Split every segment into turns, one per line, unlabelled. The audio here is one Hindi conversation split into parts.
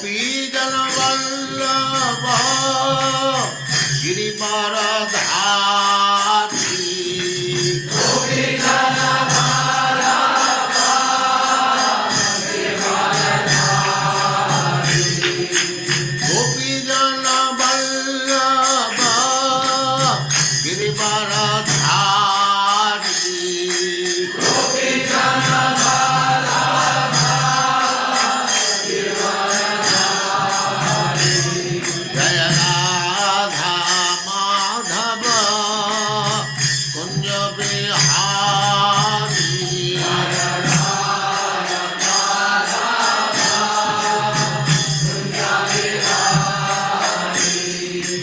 गोपीजन वल्लभ गिरिवरधारी गोपीजन वल्लभ गिरिवरधारी जय राधा माधव कुंज बिहारी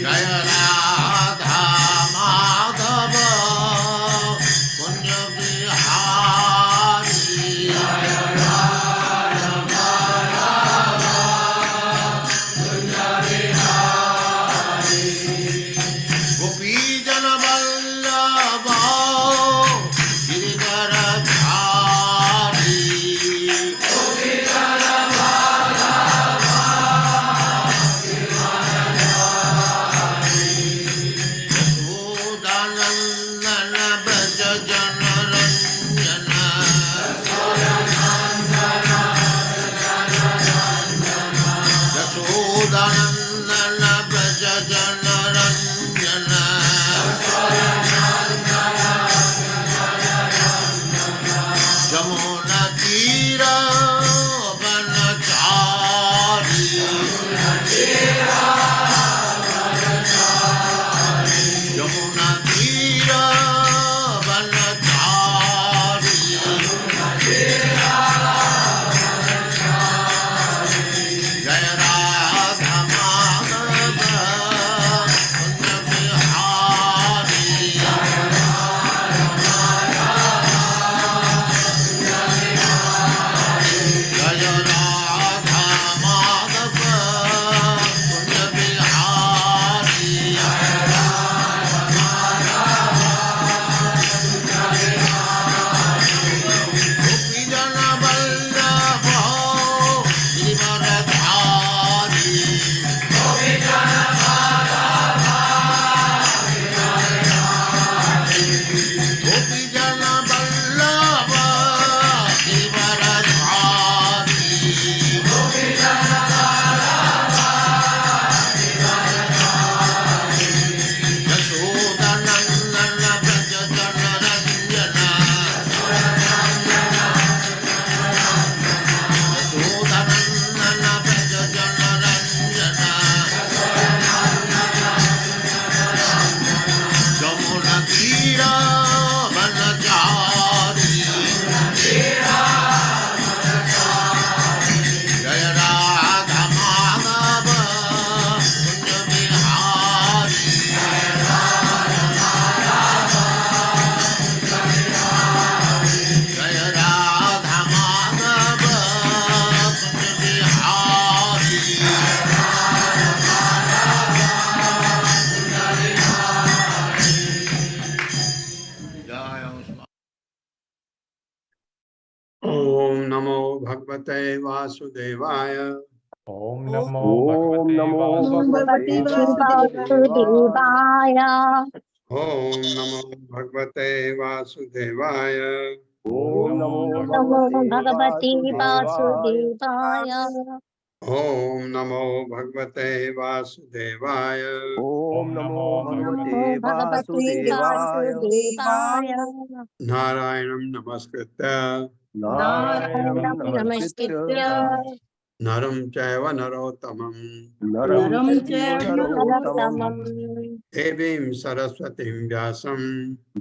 जय राधा माधव कुंज बिहारी गोपीजन वल्लभ गिरिवरधारी यशोदानंदन व्रज जनरंजन यशोदानंदन व्रज जनरंजन जमुना तीर वनचारी यमुना तीर वनचारी जय राधा माधव कुंज बिहारी जय राधा माधव कुंज बिहारी गोपीजन वल्लभ गिरिवरधारी गोपीजन वल्लभ गिरिवरधारी यशोदानंदन व्रज जनरंजन यशोदानंदन व्रज जनरंजन जमुना तीर वनचारी जय राधा माधव कुंज बिहारी जय राधा माधव कुंज बिहारी जय ओम नमो भगवते वासुदेवाय
ओम नमो
ओम नमो
भगवते
वासुदेवाय।
ओम नमो भगवते वासुदेवाय
ओम नमो
भगवते
वासुदेवाय।
वासुदेवाय।
ओम नमो भगवते वासुदेवाय
ओम नमो भगवते
भगवते
वासुदेवाय।
वासुदेवाय।
नारायणं नमस्कृत्य
नारायणं
नमस्कृत्य
नमस्कृत्य
नरं चैव नरोत्तमं
नरं चैव नरोत्तमं
नरोत्तमम्
देवीं सरस्वतीं व्यासं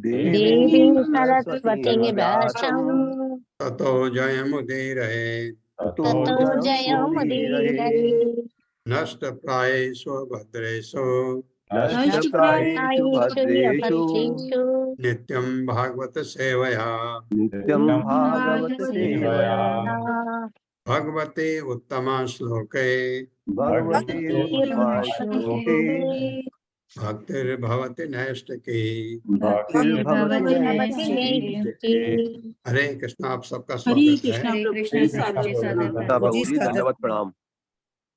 देवीं
देवीं
सरस्वतीं
सरस्वतीं
व्यासं
व्यासम्
ततो जयमुदीरये
ततो
ततो
जयमुदीरये।
जयमुदीरये।
नष्टप्रायेषु भद्रेषु
नष्टप्रायेषु भद्रेषु
नित्यं भागवत सेवया
नित्यं भागवत सेवया
भगवते उत्तमा श्लोके
भगवते उत्तमा श्लोके
भक्तिर्भवति नैष्टिकी।
भक्तिर्भवति नैष्ठिकी।
हरे कृष्णा। आप सबका
हरे
स्वागत है।
कृष्णा प्रभु जी।
बाबू जी धन्यवाद प्रणाम।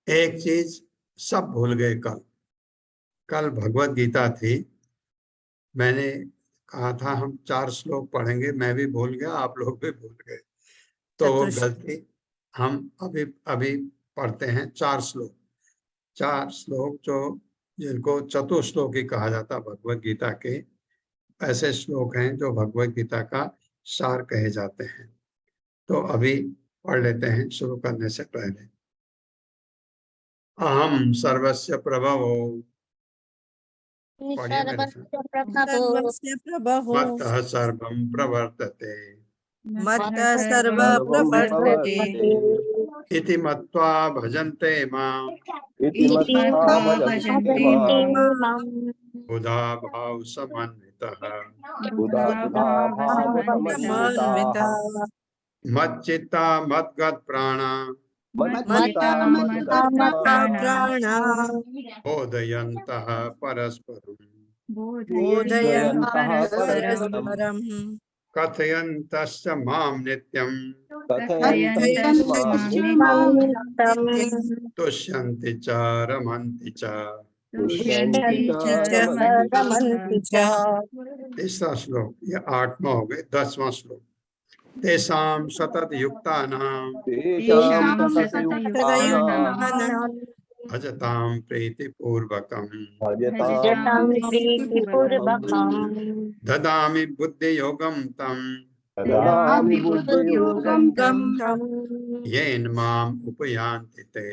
एक चीज सब भूल गए कल। कल भगवत गीता थी, मैंने कहा था हम 4 श्लोक पढ़ेंगे, मैं भी भूल गया, आप लोग भी भूल गए। तो वो गलती हम अभी अभी पढ़ते हैं 4 श्लोक। 4 श्लोक जो जिनको चतुश्लोकी कहा जाता भगवत गीता के, ऐसे श्लोक हैं जो भगवत गीता का सार कहे जाते हैं। तो अभी पढ़ लेते हैं शुरू करने से पहले। अहम सर्वस्य प्रभवो, पढ़िए मेरे साथ।
सर्वस्य प्रभवो
मत्तः सर्वं प्रवर्तते
मत्तः सर्व
सर्वं
प्रवर्तते
प्रवर्तते
इति मत्वा भजन्ते माम्
इति मत्वा भजन्ते माम्
बुधा भाव समन्वितः
उदाभावसमन्विताः
समन्वितः
मच्चित्ता मद्गत प्राणा
मच्चित्ता मद्गता
प्राणा
बोधयन्तः परस्परम्
बोधयन्तः
परस्परम्
परस्परम्
कथयन्तश्च मां नित्यम्
कथयन्तः नित्यम्
तुष्यन्ति च रमन्ति च।
तुष्यन्ति च
रमन्ति च।
तीसरा श्लोक, ये 8वां हो गए। 10वां श्लोक। तेषां सतत युक्तानां
तेषां सततयुक्तानां
भजतां प्रीतिपूर्वकम्
भजतां प्रीतिपूर्वकम्
ददामि बुद्धियोगं तं
ददामि बुद्धियोगं तं
येन माम् उपयान्ति ते।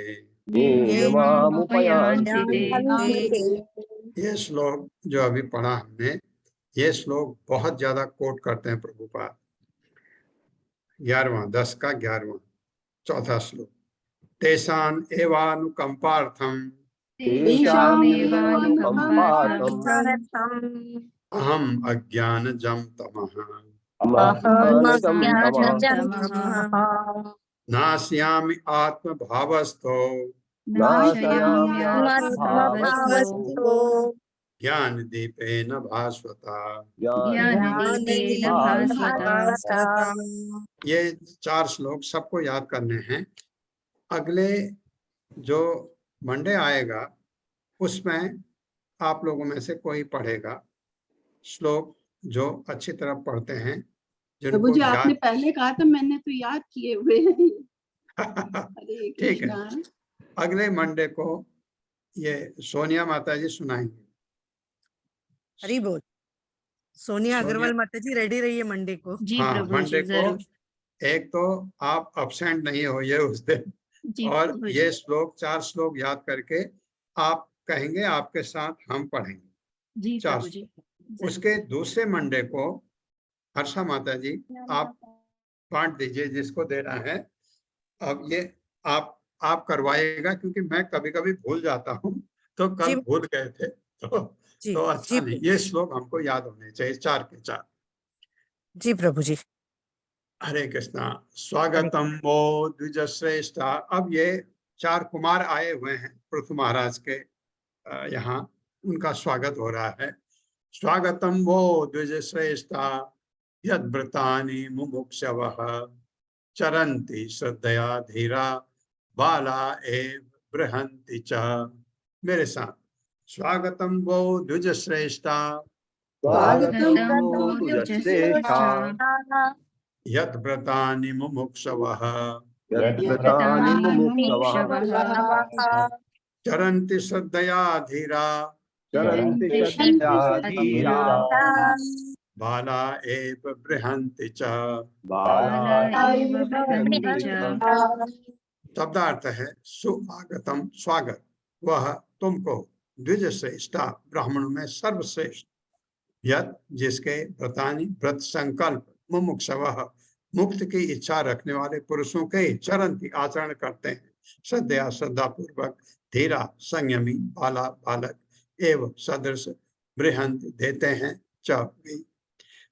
येन मामुपयान्ति ते।
ये श्लोक जो अभी पढ़ा हमने, ये श्लोक बहुत ज्यादा कोट करते हैं प्रभुपाद। 11वां 10 का 11वां 4था श्लोक। तेषां एवानुकंपार्थम अहम अज्ञानजं तमः नास्यामि आत्मभावस्थो ज्ञानदीपेन भास्वता। ये 4 श्लोक सबको याद करने हैं। अगले जो मंडे आएगा उसमें आप लोगों में से कोई पढ़ेगा श्लोक जो अच्छी तरह पढ़ते हैं, जिनको
मुझे आपने पहले कहा था, मैंने तो याद किए हुए हैं। हरे
ठीक है,
कृष्णा।
अगले मंडे को ये सोनिया माता जी सुनाएंगे।
हरी बोल। सोनिया अग्रवाल माता जी रेडी रहिए मंडे को।
हाँ, मंडे को एक तो आप अब्सेंट नहीं होइए उस दिन, और ये श्लोक 4 श्लोक याद करके आप कहेंगे, आपके साथ हम पढ़ेंगे 4। उसके दूसरे मंडे को हर्षा माता जी आप बांट दीजिए जिसको देना है। अब ये आप करवाइएगा, क्योंकि मैं कभी कभी भूल जाता हूँ, तो कल भूल गए थे तो अच्छा नहीं। ये श्लोक हमको याद होने चाहिए 4 के 4।
जी प्रभु जी।
हरे कृष्णा। स्वागतम वो द्विज श्रेष्ठा। अब ये 4 कुमार आए हुए हैं पृथु महाराज के यहाँ, उनका स्वागत हो रहा है। स्वागतम वो द्विज श्रेष्ठा यद्व्रतानि मुमुक्षवः चरन्ति श्रद्धया धीरा बाला एव बृहन्ति च। मेरे साथ, स्वागतम वो द्विज श्रेष्ठा यद्व्रतानि मुमुक्षवः चरन्ति श्रद्धया धीरा बाला एव बृहन्ति च। शब्दार्थ है सुआगतम, स्वागत। वह तुमको द्विज श्रेष्ठा, ब्राह्मणों में सर्वश्रेष्ठ, यत जिसके व्रतानि व्रत संकल्प मुमुक्षवः मुक्त की इच्छा रखने वाले पुरुषों के चरण की आचरण करते हैं, श्रद्धा श्रद्धा पूर्वक, धीरा संयमी, बाला बालक, एवं सदृश बृहंत देते हैं च।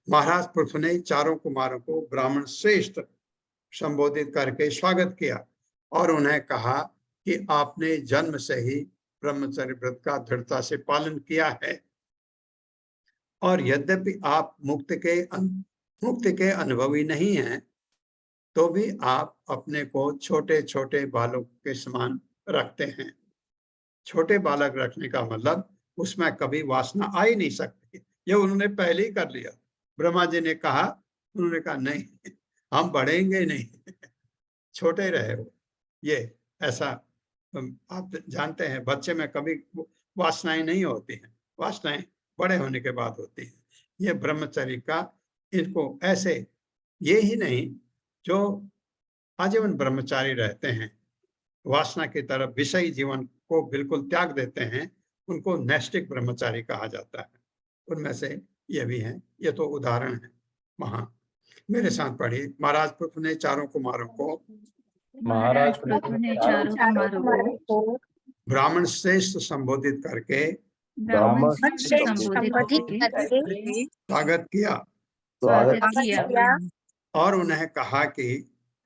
महाराज पृथु ने 4 कुमारों को ब्राह्मण श्रेष्ठ संबोधित करके स्वागत किया और उन्हें कहा कि आपने जन्म से ही ब्रह्मचर्य व्रत का दृढ़ता से पालन किया है, और यद्यपि आप मुक्ति के अनुभवी नहीं हैं, तो भी आप अपने को छोटे छोटे बालक के समान रखते हैं। छोटे बालक रखने का मतलब उसमें कभी वासना आ ही नहीं सकती, ये उन्होंने पहले ही कर लिया। ब्रह्मा जी ने कहा, उन्होंने कहा नहीं, हम बढ़ेंगे नहीं, छोटे रहे हो। ये ऐसा आप जानते हैं, बच्चे में कभी वासनाएं नहीं होती हैं, वासनाएं बड़े होने के बाद होती हैं। ये ब्रह्मचर्य का इनको ऐसे, ये ही नहीं जो आजीवन ब्रह्मचारी रहते हैं, वासना की तरफ विषयी जीवन को बिल्कुल त्याग देते हैं, उनको नैष्ठिक ब्रह्मचारी कहा जाता है। उनमें से ये भी हैं, ये तो उदाहरण है। वहां मेरे साथ पढ़िए। महाराज पृथु ने चारों कुमारों को
महाराज
पृथु ने चारों कुमारों को
ब्राह्मण श्रेष्ठ संबोधित करके
ब्राह्मण
ब्राह्मण
से संबोधित करके
स्वागत किया
स्वागत किया
और उन्हें कहा कि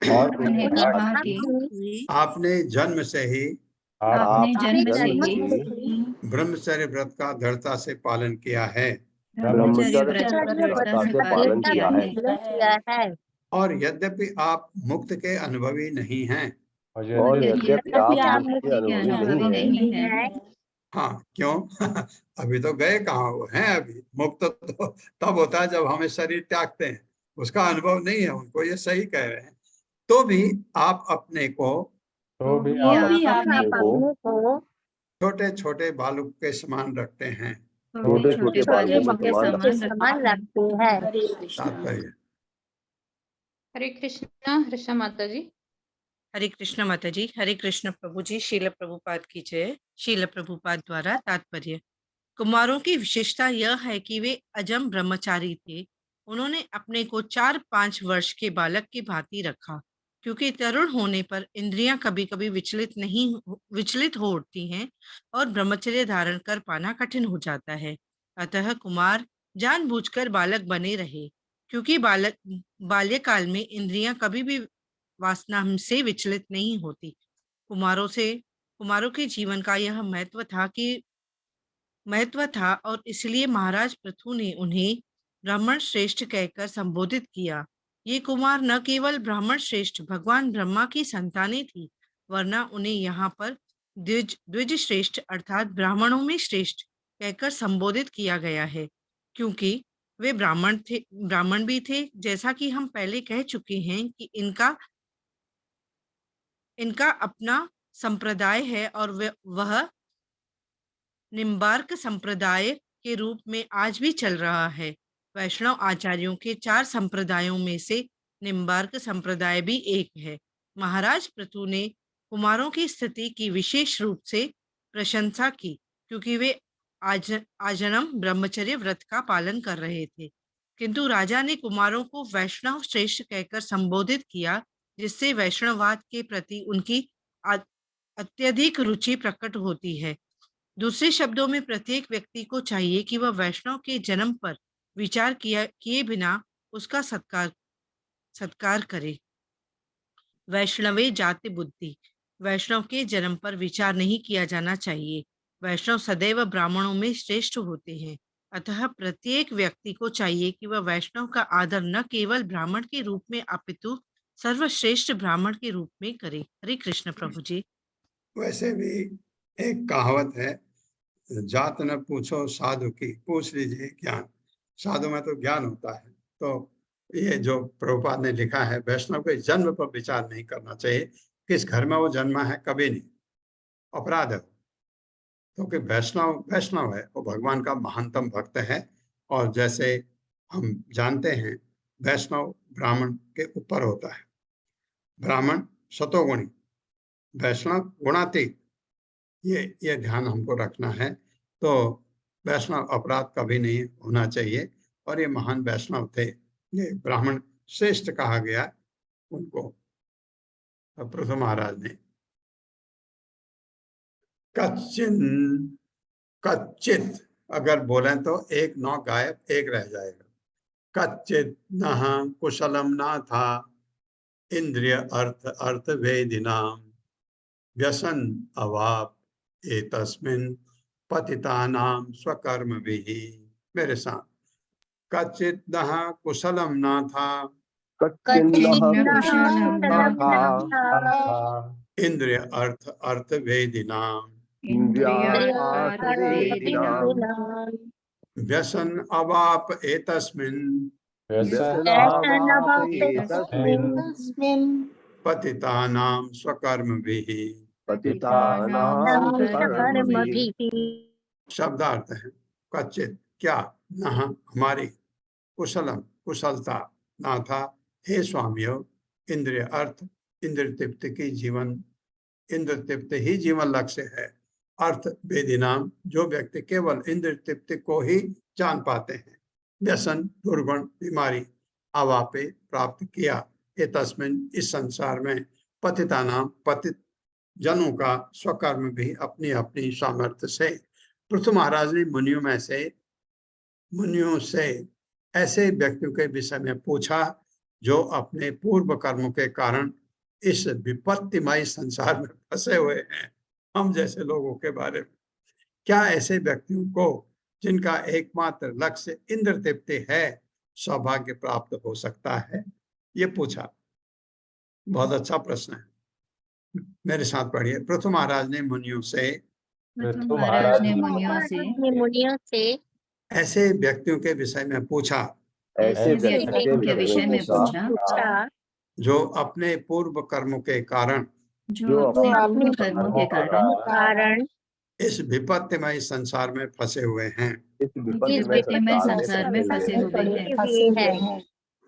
और
उन्हें कहा कि
आपने जन्म से ही
आपने जन्म से ही
ब्रह्मचर्य व्रत का दृढ़ता से पालन किया है
ब्रह्मचर्य व्रत का दृढ़ता से पालन किया है
और यद्यपि आप मुक्त के अनुभवी नहीं हैं।
और
यद्यपि आप मुक्त के अनुभवी नहीं है।
हाँ, क्यों? अभी तो गए कहाँ वो हैं, अभी मुक्त तो तब होता है जब हमें शरीर त्यागते हैं, उसका अनुभव नहीं है उनको, ये सही कह रहे हैं। तो भी आप अपने को
तो भी
आप अपने को
छोटे छोटे बालक के समान रखते हैं।
छोटे छोटे बालकों के समान रखते हैं।
तात्पर्य।
हरे कृष्णा। हर्षा माता जी।
हरे कृष्ण माता जी। हरे कृष्ण प्रभु जी। शील प्रभुपाद की जय। शील प्रभुपाद द्वारा तात्पर्य। कुमारों की विशेषता यह है कि वे अजम ब्रह्मचारी थे। उन्होंने अपने को 4-5 वर्ष के बालक की भांति रखा, क्योंकि तरुण होने पर इंद्रियां कभी कभी विचलित हो उठती हैं और ब्रह्मचर्य धारण कर पाना कठिन हो जाता है। अतः कुमार जानबूझकर बालक बने रहे, क्योंकि बाल्यकाल में इंद्रियां कभी भी वासना से विचलित नहीं होती। कुमारों के जीवन का यह महत्व था और इसलिए महाराज पृथु ने उन्हें ब्राह्मण श्रेष्ठ कहकर संबोधित किया। ये कुमार न केवल ब्राह्मण श्रेष्ठ भगवान ब्रह्मा की संतानें थी, वरना उन्हें यहाँ पर द्विज श्रेष्ठ अर्थात ब्राह्मणों में श्रेष्ठ कहकर संबोधित किया गया है, क्योंकि वे ब्राह्मण भी थे। जैसा कि हम पहले कह चुके हैं कि इनका अपना संप्रदाय है और वह निम्बार्क संप्रदाय के रूप में आज भी चल रहा है। वैष्णव आचार्यों के 4 संप्रदायों में से निम्बार्क संप्रदाय भी एक है। महाराज पृथु ने कुमारों की स्थिति की विशेष रूप से प्रशंसा की, क्योंकि वे आजन्म ब्रह्मचर्य व्रत का पालन कर रहे थे। किंतु राजा ने कुमारों को वैष्णव श्रेष्ठ कहकर संबोधित किया, जिससे वैष्णववाद के प्रति उनकी अत्यधिक रुचि प्रकट होती है। दूसरे शब्दों में प्रत्येक व्यक्ति को चाहिए कि वह वैष्णव के जन्म पर विचार किए बिना उसका सत्कार करे। वैष्णवे जाति बुद्धि। वैष्णव के जन्म पर विचार नहीं किया जाना चाहिए। वैष्णव सदैव ब्राह्मणों में श्रेष्ठ होते हैं। अतः प्रत्येक व्यक्ति को चाहिए कि वह वैष्णव का आदर न केवल ब्राह्मण के रूप में अपितु सर्वश्रेष्ठ ब्राह्मण के रूप में करे। हरे कृष्ण प्रभु जी।
वैसे भी एक कहावत है, जात न पूछो साधु की, पूछ लीजिए ज्ञान। साधु में तो ज्ञान होता है। तो ये जो प्रभुपाद ने लिखा है, वैष्णव के जन्म पर विचार नहीं करना चाहिए, किस घर में वो जन्मा है, कभी नहीं, अपराध है। क्योंकि वैष्णव है, वो भगवान का महानतम भक्त है। और जैसे हम जानते हैं, वैष्णव ब्राह्मण के ऊपर होता है। ब्राह्मण सतोगुणी, वैष्णव गुणातीत। ये ध्यान हमको रखना है। तो वैष्णव अपराध कभी नहीं होना चाहिए। और ये महान वैष्णव थे, ये ब्राह्मण श्रेष्ठ कहा गया उनको पृथु महाराज ने। कच्चित अगर बोलें तो 1 9 गायब, 1 रह जाएगा। कच्चित न कुशलम ना था इंद्रिय अर्थ वेदिनाम व्यसन अवाप एतस्मिन् पतितानाम स्वकर्म विहि। मेरे साथ। कच्चित न कुशलम ना था इंद्रिय अर्थ अर्थ वेदिनाम
इन्द्रियार्थवेदिनाम्
व्यसन अवाप एतस्मिन्
व्यसनापैतस्मिन्
पतितानां स्वकर्मभिः।
पतितानां कर्मभिः
शब्दार्थ है कच्चित क्या न हमारी कुशलता ना था हे स्वामियों। इंद्रिय अर्थ इंद्र तृप्ति की जीवन इंद्र तृप्ति ही जीवन लक्ष्य है। अर्थ वेदिनाम जो व्यक्ति केवल इंद्र तृप्ति को ही जान पाते हैं। व्यसन दुर्गुण बीमारी अवापे प्राप्त किया ये तस्मिन इस संसार में पतितानाम पतित जनों का स्वकर्म भी अपनी अपनी सामर्थ्य से। पृथु महाराज ने मुनियों से ऐसे व्यक्तियों के विषय में पूछा जो अपने पूर्व कर्मों के कारण इस विपत्तिमय संसार में फंसे हुए हैं, हम जैसे लोगों के बारे में। क्या ऐसे व्यक्तियों को जिनका एकमात्र लक्ष्य इंद्र तृप्ति है सौभाग्य प्राप्त हो सकता है? ये पूछा। बहुत अच्छा प्रश्न है, मेरे साथ पढ़िए। पृथु महाराज ने मुनियों से
मुनियों से
ऐसे व्यक्तियों के विषय में पूछा
ऐसे व्यक्तियों के विषय में पूछा
जो अपने पूर्व कर्मों के कारण
जो अपने कर्मों के कारण
इस विपत्तिमय संसार में फंसे हुए हैं।
इस विपत्तिमय संसार में फंसे हुए हैं।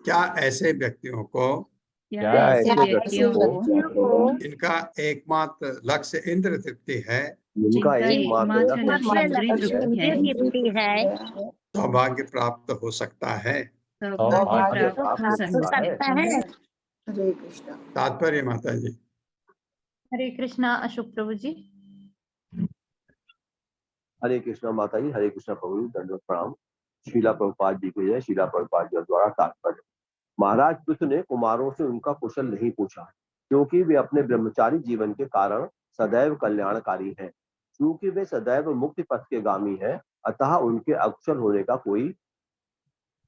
क्या ऐसे व्यक्तियों को इनका एकमात्र लक्ष्य इंद्र तृप्ति है
जिनका एकमात्र लक्ष्य इंद्रिय तृप्ति है
सौभाग्य प्राप्त हो सकता है?
सौभाग्य प्राप्त हो सकता है।
हरे कृष्ण।
तात्पर्य माता जी।
हरे कृष्णा अशोक प्रभु जी।
हरे कृष्णा माता जी, हरे कृष्णा प्रभु जी, दंडवत प्रणाम। शीला प्रभुपाद जी के जय। शीला प्रभुपाद जी द्वारा तात्पर्य। महाराज पृथु ने कुमारों से उनका कुशल नहीं पूछा क्योंकि वे अपने ब्रह्मचारी जीवन के कारण सदैव कल्याणकारी हैं। क्योंकि वे सदैव मुक्ति पथ के गामी हैं, अतः उनके अकुशल होने का कोई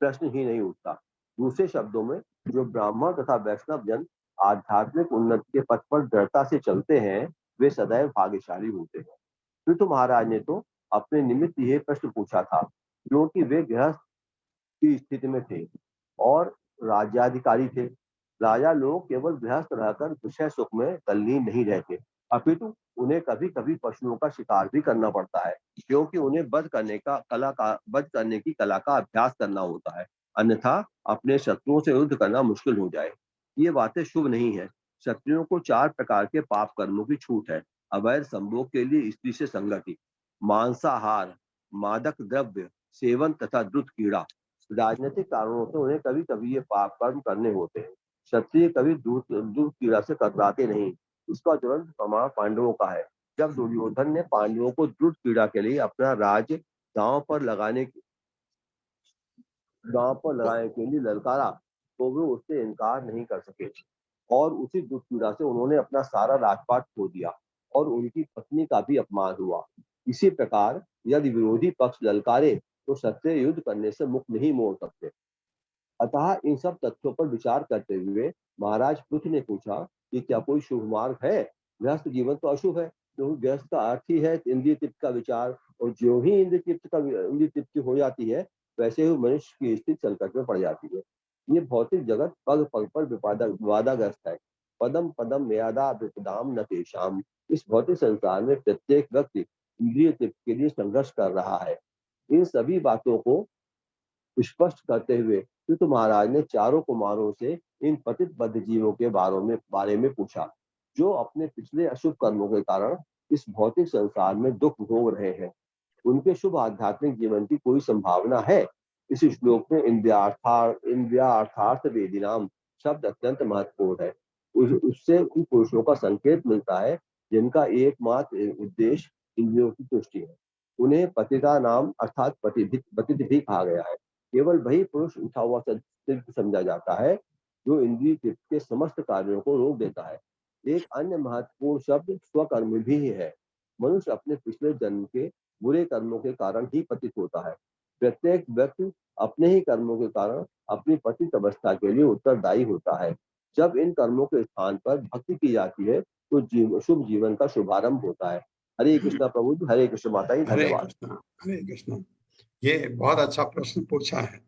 प्रश्न ही नहीं उठता। दूसरे शब्दों में, जो ब्राह्मण तथा वैष्णव जन आध्यात्मिक उन्नति के पथ पर दृढ़ता से चलते हैं वे सदैव भाग्यशाली होते हैं। पृथु महाराज ने तो अपने निमित्त यह प्रश्न पूछा था क्योंकि वे गृहस्थ की स्थिति में थे और राज्याधिकारी थे। राजा लोग केवल गृहस्थ रहकर विषय सुख में तल्लीन नहीं रहते, अपितु उन्हें कभी कभी पशुओं का शिकार भी करना पड़ता है क्योंकि उन्हें वध करने की कला का अभ्यास करना होता है, अन्यथा अपने शत्रुओं से युद्ध करना मुश्किल हो जाए। ये बातें शुभ नहीं है। क्षत्रियों को 4 प्रकार के पाप कर्मों की छूट है। अवैध संभोग के लिए स्त्री से संगति, मांसाहार, मादक द्रव्य सेवन तथा द्रुत कीड़ा। राजनीतिक कारणों से उन्हें कभी कभी ये पाप कर्म करने होते हैं। क्षत्रिय कभी द्रुत कीड़ा से कतराते नहीं। इसका ज्वलंत प्रमाण पांडवों का है। जब दुर्योधन ने पांडवों को द्रुत कीड़ा के लिए अपना राज दांव पर लगाने के लिए ललकारा तो वे उससे इनकार नहीं कर सके और उसी द्रुत कीड़ा से उन्होंने अपना सारा राजपाट खो दिया और उनकी पत्नी का भी अपमान हुआ। इसी प्रकार यदि विरोधी पक्ष ललकारे तो क्षत्रिय युद्ध करने से मुख नहीं मोड़ सकते। अतः इन सब तथ्यों पर विचार करते हुए महाराज पृथु ने पूछा कि क्या कोई शुभ मार्ग है? गृहस्थ जीवन तो अशुभ है क्योंकि गृहस्थ का अर्थ ही है इंद्रिय तृप्ति का विचार, और जो ही इंद्रिय तृप्ति हो जाती है वैसे ही मनुष्य की स्थिति संकट में पड़ जाती है। ये भौतिक जगत पग पग पर विवादाग्रस्त है। पदम पदम मयादा विपदाम न तेषाम। इस भौतिक संसार में प्रत्येक व्यक्ति इंद्रिय तृप्ति के लिए संघर्ष कर रहा है। इन सभी बातों को स्पष्ट करते हुए पृथु महाराज ने चारों कुमारों से इन पतित बद्ध जीवों के बारे में पूछा जो अपने पिछले अशुभ कर्मों के कारण इस भौतिक संसार में दुख भोग रहे हैं। उनके शुभ आध्यात्मिक जीवन की कोई संभावना है? इस श्लोक में इंद्रियार्थार्थ वेदिनाम शब्द अत्यंत महत्वपूर्ण है। उससे उन पुरुषों का संकेत मिलता है जिनका एकमात्र उद्देश्य इंद्रियों की तुष्टि है। उन्हें पतिता नाम अर्थात पतित भी कहा गया है। केवल वही पुरुष उठा हुआ तीर्थ समझा जाता है जो इंद्रिय तीर्थ के समस्त कार्यों को रोक देता है। एक अन्य महत्वपूर्ण शब्द स्वकर्म भी है। मनुष्य अपने पिछले जन्म के बुरे कर्मों के कारण ही पतित होता है। प्रत्येक व्यक्ति अपने ही कर्मों के कारण अपनी पतित अवस्था के लिए उत्तरदायी होता है। जब इन कर्मों के स्थान पर भक्ति की जाती है तो शुभ जीवन का शुभारंभ होता है। हरे कृष्णा प्रभु जी, हरे कृष्ण माता जी,
हरे
धन्यवाद।
कृष्णा, हरे कृष्णा। ये बहुत अच्छा प्रश्न पूछा है।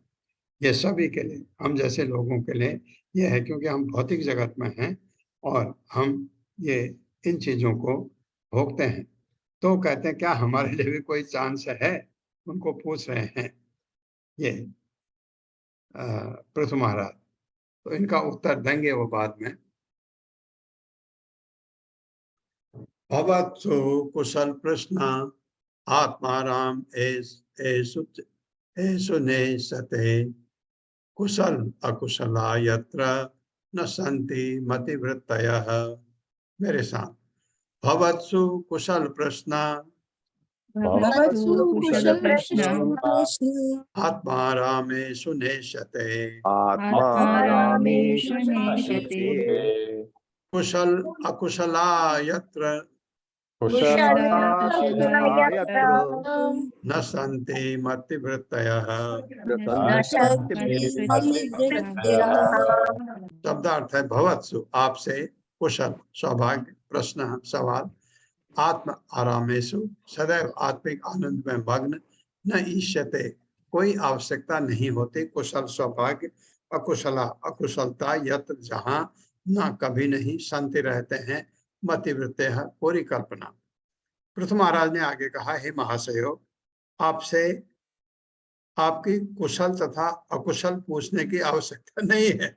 ये सभी के लिए, हम जैसे लोगों के लिए ये है, क्योंकि हम भौतिक जगत में हैं और हम ये इन चीजों को भोगते हैं। तो कहते हैं क्या हमारे लिए भी कोई चांस है, उनको पूछ रहे हैं ये पृथु महाराज। तो इनका उत्तर देंगे वो बाद में। भवत्सु कुशल प्रश्न आत्माराम एषु नेशते कुशल अकुशला यत्र न सन्ति मतिवृत्तयः। मेरे साथ, भवत्सु कुशल प्रश्न
भवत्सु कुशल प्रश्न
आत्मारामेषु नेशते
आत्मारामेषु नेशते
कुशल अकुशला यत्र
यत्र
न सन्ति मतिवृत्तयः। शब्दार्थ है भवत्सु, आपसे, कुशल सौभाग्य, प्रश्न सवाल, आत्म आरामेशु सदैव आत्मिक आनंद में मग्न, न ईष्यते कोई आवश्यकता नहीं होती, कुशल सौभाग्य, अकुशला अकुशलता यत्र जहां, न कभी नहीं, शांति रहते हैं, मतिवृत्ते है पूरी कल्पना। पृथु महाराज ने आगे कहा, हे महाशयो, आपसे आपकी कुशल तथा अकुशल पूछने की आवश्यकता नहीं है,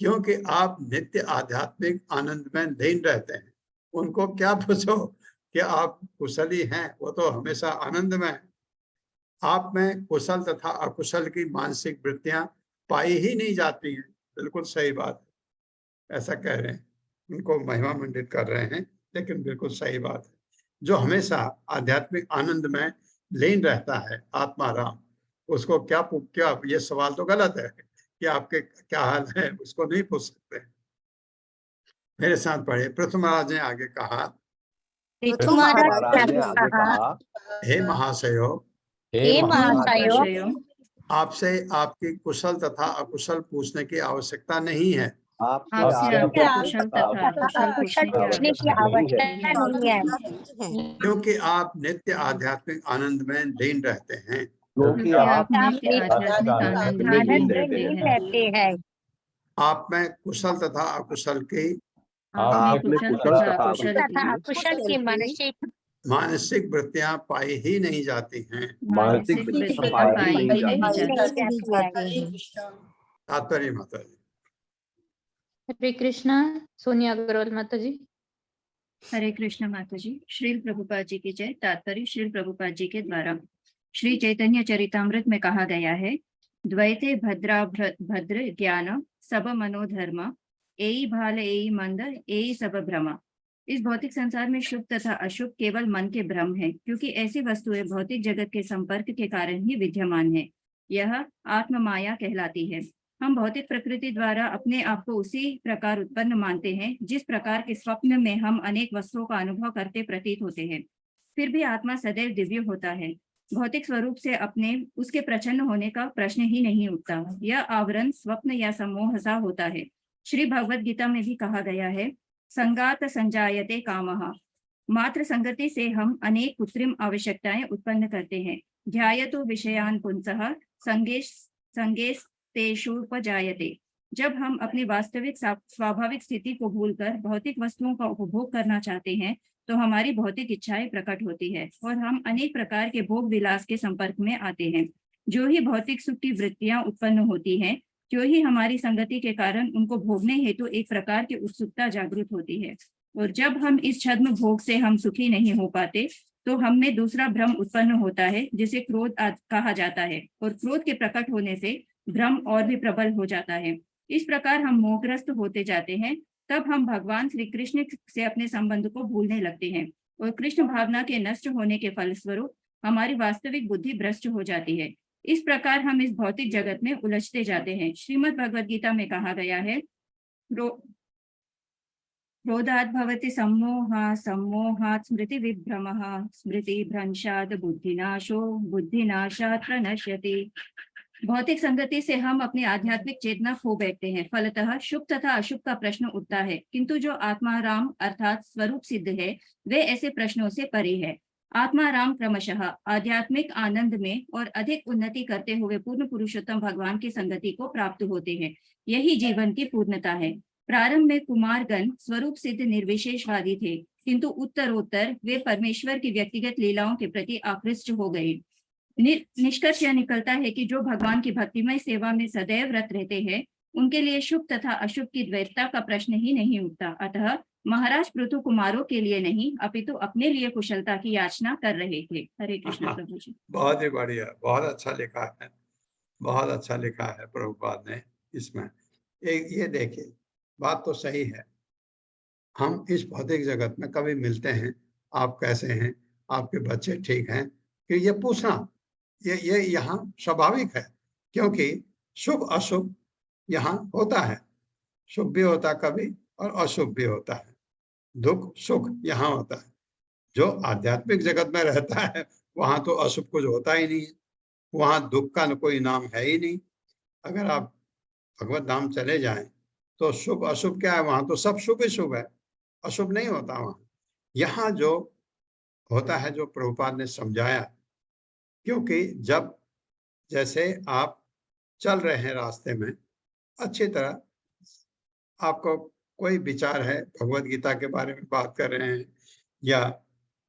क्योंकि आप नित्य आध्यात्मिक आनंद में लीन रहते हैं। उनको क्या पूछो कि आप कुशली हैं, वो तो हमेशा आनंद में है। आप में कुशल तथा अकुशल की मानसिक वृत्तियां पाई ही नहीं जाती हैं। बिल्कुल सही बात है, ऐसा कह रहे हैं, उनको महिमा मंडित कर रहे हैं, लेकिन बिल्कुल सही बात है। जो हमेशा आध्यात्मिक आनंद में लीन रहता है, आत्माराम, उसको क्या ये सवाल तो गलत है कि आपके क्या हाल है, उसको नहीं पूछ सकते। मेरे साथ पढ़े, पृथु महाराज ने आगे कहा,
महाराज ने आगे कहा,
हे महाशयो,
हे
महाशयो,
आपसे आपकी कुशल तथा अकुशल पूछने की आवश्यकता नहीं है,
आपसे
आपसे
आपकी
आपका कुशल तथा अकुशल पूछने की आवश्यकता नहीं है,
क्योंकि आप नित्य आध्यात्मिक आनंद में लीन रहते हैं।
क्योंकि आप
नित्य आध्यात्मिक आनंद में लीन रहते हैं।
आप में कुशल तथा अकुशल की
आप में कुशल तथा अकुशल
कुशल की मानसिक
मानसिक वृत्तियां पाई ही नहीं जाती हैं।
मानसिक वृत्तियां पाई ही नहीं जाती।
तात्पर्य माता जी।
हरे कृष्णा। सोनिया अग्रवाल माता जी।
हरे कृष्ण माता जी। श्रील प्रभुपाद जी की जय। तात्पर्य श्रील प्रभुपाद जी के द्वारा श्री चैतन्य चरितामृत में कहा गया है, द्वैते भद्र ज्ञान सब मनोधर्म, एई भाल एई मंद एई सब भ्रम। इस भौतिक संसार में शुभ तथा अशुभ केवल मन के भ्रम है, क्योंकि ऐसी वस्तुएं भौतिक जगत के संपर्क के कारण ही विद्यमान है। यह आत्म माया कहलाती है। हम भौतिक प्रकृति द्वारा अपने आप को उसी प्रकार उत्पन्न मानते हैं जिस प्रकार के स्वप्न में हम अनेक वस्तुओं का अनुभव करते प्रतीत होते हैं। फिर भी आत्मा सदैव दिव्य होता है। भौतिक स्वरूप से अपने उसके प्रचन्न होने का प्रश्न ही नहीं उठता। यह आवरण स्वप्न या सम्मोह सा होता है। श्री भगवद गीता में भी कहा गया है, संगात संजायते कामः। मात्र संगति से हम अनेक कृत्रिम आवश्यकताएं उत्पन्न करते हैं। ध्यायतो विषयान पुंसः संगेश तेषुपजायते। जब हम अपनी वास्तविक स्वाभाविक स्थिति को भूलकर भौतिक वस्तुओं का उपभोग करना चाहते हैं, तो हमारी भौतिक इच्छाएं प्रकट होती है और हम अनेक प्रकार के भोग विलास के संपर्क में आते हैं। जो ही भौतिक सुख की वृत्तियां उत्पन्न होती हैं, जो ही हमारी संगति के कारण उनको भोगने हेतु एक प्रकार की उत्सुकता जागृत होती है। और जब हम इस छद्म भोग से हम सुखी नहीं हो पाते, तो हम में दूसरा भ्रम उत्पन्न होता है, जिसे क्रोध कहा जाता है। और क्रोध के प्रकट होने से भ्रम और भी प्रबल हो जाता है। इस प्रकार हम मोहग्रस्त होते जाते हैं। तब हम भगवान श्री कृष्ण से अपने संबंध को भूलने लगते हैं और कृष्ण भावना के नष्ट होने के फलस्वरूप हमारी वास्तविक बुद्धि भ्रष्ट हो जाती है। इस प्रकार हम इस भौतिक जगत में उलझते जाते हैं। श्रीमद् भगवद गीता में कहा गया है, क्रोधात् भवति सम्मोहः, सम्मोहात् स्मृति विभ्रमः, स्मृति भ्रंशात् बुद्धिनाशो, बुद्धिनाशात् प्रणश्यति। भौतिक संगति से हम अपनी आध्यात्मिक चेतना खो बैठते हैं, फलतः शुभ तथा अशुभ का प्रश्न उठता है, किंतु जो आत्माराम अर्थात स्वरूप सिद्ध है वे ऐसे प्रश्नों से परे है। आत्माराम क्रमशः आध्यात्मिक आनंद में और अधिक उन्नति करते हुए पूर्ण पुरुषोत्तम भगवान की संगति को प्राप्त होते हैं। यही जीवन की पूर्णता है। प्रारंभ में कुमारगण स्वरूप सिद्ध निर्विशेषवादी थे, किंतु उत्तरोत्तर वे परमेश्वर की व्यक्तिगत लीलाओं के प्रति आकृष्ट हो गए। निष्कर्ष यह निकलता है कि जो भगवान की भक्तिमय सेवा में सदैव रत रहते हैं, उनके लिए शुभ तथा अशुभ की द्वैतता का प्रश्न ही नहीं उठता। अतः महाराज पृथु कुमारों के लिए नहीं अपितु अपने लिए कुशलता की याचना कर रहे थे। हरे कृष्ण प्रभु जी।
बहुत ही बढ़िया, बहुत अच्छा लिखा है, बहुत अच्छा लिखा है प्रभुपाद ने इसमें। ये देखिए, बात तो सही है। हम इस भौतिक जगत में कभी मिलते हैं, आप कैसे हैं, आपके बच्चे ठीक हैं, कि ये पूछना ये यहाँ स्वाभाविक है, क्योंकि शुभ अशुभ यहाँ होता है। शुभ भी होता कभी और अशुभ भी होता है, दुख सुख यहाँ होता है। जो आध्यात्मिक जगत में रहता है वहां तो अशुभ कुछ होता ही नहीं है, वहां दुख का कोई नाम है ही नहीं। अगर आप भगवत धाम चले जाएं तो शुभ अशुभ क्या है, वहां तो सब शुभ ही शुभ है, अशुभ नहीं होता वहां। यहाँ जो होता है, जो प्रभुपाद ने समझाया, क्योंकि जब जैसे आप चल रहे हैं रास्ते में, अच्छी तरह आपको कोई विचार है, भगवत गीता के बारे में बात कर रहे हैं या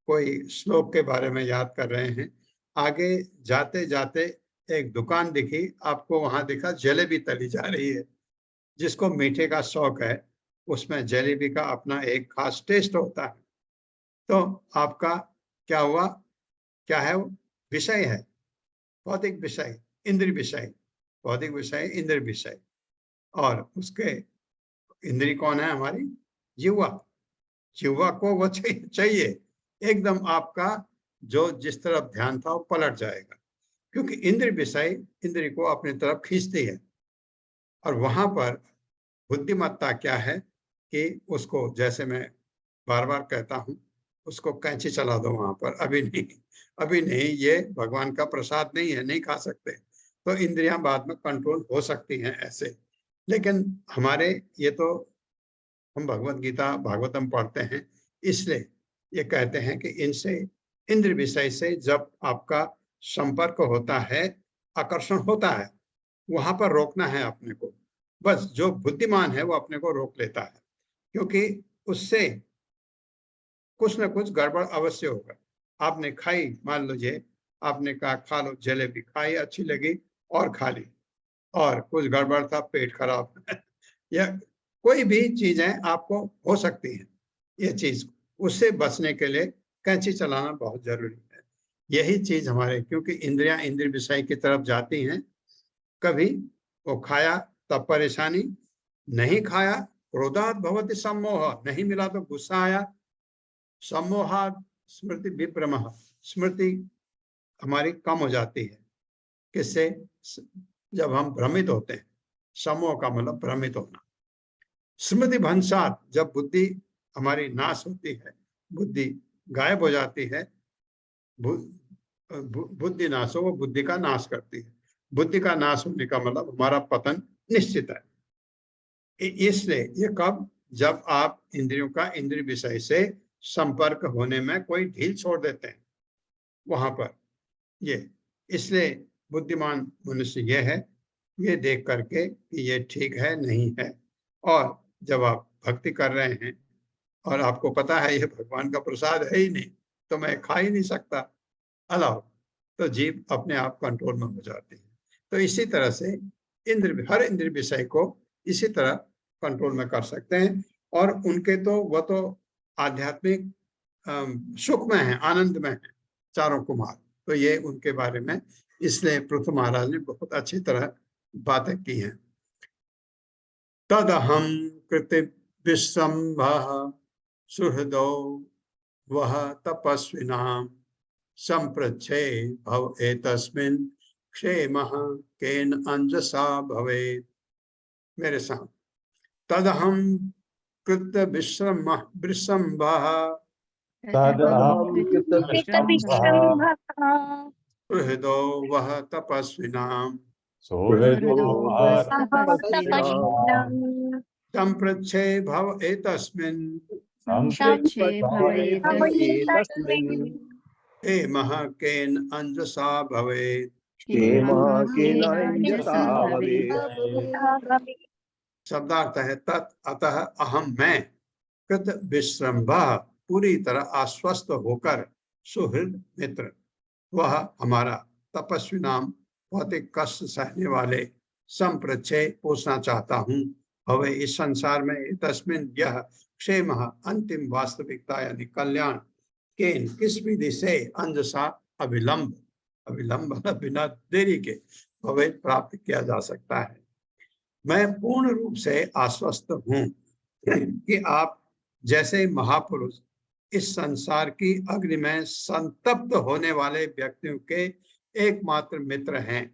कोई श्लोक के बारे में याद कर रहे हैं, आगे जाते जाते एक दुकान दिखी आपको, वहां दिखा जलेबी तली जा रही है। जिसको मीठे का शौक है उसमें जलेबी का अपना एक खास टेस्ट होता है। तो आपका क्या हुआ, क्या है वो विषय है, भौतिक विषय, इंद्रिय विषय, भौतिक विषय इंद्रिय विषय, और उसके इंद्रिय कौन है, हमारी जिह्वा। जिह्वा को वो चाहिए एकदम, आपका जो जिस तरफ ध्यान था वो पलट जाएगा, क्योंकि इंद्रिय विषय इंद्रिय को अपनी तरफ खींचती है। और वहां पर बुद्धिमत्ता क्या है कि उसको, जैसे मैं बार बार कहता हूं, उसको कैंची चला दो वहां पर, अभी नहीं, अभी नहीं, ये भगवान का प्रसाद नहीं है, नहीं खा सकते। तो इंद्रियां बाद में कंट्रोल हो सकती हैं ऐसे, लेकिन हमारे ये तो हम भगवत गीता भागवतम पढ़ते हैं, इसलिए ये कहते हैं कि इनसे, इंद्रिय विषय से जब आपका संपर्क होता है, आकर्षण होता है, वहां पर रोकना है अपने को। बस जो बुद्धिमान है वो अपने को रोक लेता है, क्योंकि उससे कुछ ना कुछ गड़बड़ अवश्य होगा। आपने खाई, मान लीजिए आपने कहा खा लो जलेबी, खाई अच्छी लगी और खा ली, और कुछ गड़बड़ था, पेट खराब या कोई भी चीजें आपको हो सकती हैं। ये चीज, उससे बचने के लिए कैंची चलाना बहुत जरूरी है। यही चीज हमारे, क्योंकि इंद्रियां इंद्रिय विषय की तरफ जाती हैं। कभी वो खाया तब परेशानी, नहीं खाया क्रोधात भवति सम्मोह, नहीं मिला तो गुस्सा आया, सम्मोहात स्मृति विभ्रमः, स्मृति हमारी कम हो जाती है। किससे? जब हम भ्रमित होते हैं, सम्मोह का मतलब भ्रमित होना। स्मृति भंसात, जब बुद्धि हमारी नाश होती है, बुद्धि गायब हो जाती है, बुद्धि नाश हो, वो बुद्धि का नाश करती है। बुद्धि का नाश होने का मतलब हमारा पतन निश्चित है। इसलिए ये कब, जब आप इंद्रियों का इंद्रिय विषय से संपर्क होने में कोई ढील छोड़ देते हैं, वहां पर ये, इसलिए बुद्धिमान मनुष्य ये है, ये देख करके कि ये ठीक है नहीं है। और जब आप भक्ति कर रहे हैं और आपको पता है ये भगवान का प्रसाद है ही नहीं, तो मैं खा ही नहीं सकता, अलाउ, तो जीव अपने आप कंट्रोल में हो जाती है। तो इसी तरह से इंद्र, हर इंद्र विषय को इसी तरह कंट्रोल में कर सकते हैं। और उनके तो वह तो आध्यात्मिक सुख में है, आनंद में है, चारों कुमार। तो ये उनके बारे में, इसलिए पृथु महाराज ने बहुत अच्छी तरह बातें की हैं। तदहम कृति विश्रम्भः सुहृदो वह तपस्विनां संप्रच्छे भव एतस्मिन् क्षेमः केन अंजसा भवेत्। मेरे साथ, तदहम कृत विश्रम्भः सुहृदो वह तपस्विनां संपृच्छे भव एतस्मिन्
संपृच्छे
एतस्मिन्
हेमः केन अंजसा भवेत्।
केनान्यथा भवेत्।
शब्दार्थ है तत् अतः अहम मैं कृत विश्रम्भः पूरी तरह आश्वस्त होकर सुहृद मित्र वह हमारा तपस्वी नाम भौतिक कष्ट सहने वाले संप्रच्छे पूछना चाहता हूँ भवे इस संसार में तस्मिन यह क्षेम अंतिम वास्तविकता यानी कल्याण केन किस विधि से अंजसा अविलंब अविलंब बिना देरी के भवे प्राप्त किया जा सकता है। मैं पूर्ण रूप से आश्वस्त हूँ कि आप जैसे महापुरुष इस संसार की अग्नि में संतप्त होने वाले व्यक्तियों के एकमात्र मित्र हैं।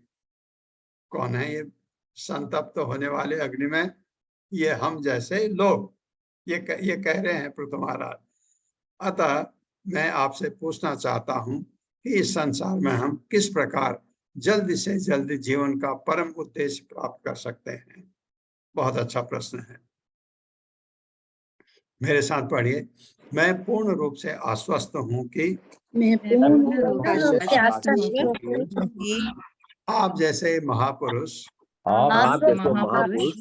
कौन है ये संतप्त होने वाले अग्नि में? ये हम जैसे लोग ये कह रहे हैं पृथु महाराज। अतः मैं आपसे पूछना चाहता हूँ कि इस संसार में हम किस प्रकार जल्दी से जल्दी जीवन का परम उद्देश्य प्राप्त कर सकते हैं। बहुत अच्छा प्रश्न है। मेरे साथ पढ़िए। मैं पूर्ण रूप से आश्वस्त हूँ कि
मैं पूर्ण रूप से आश्वस्त हूँ
कि
आप जैसे महापुरुष
आप जैसे महापुरुष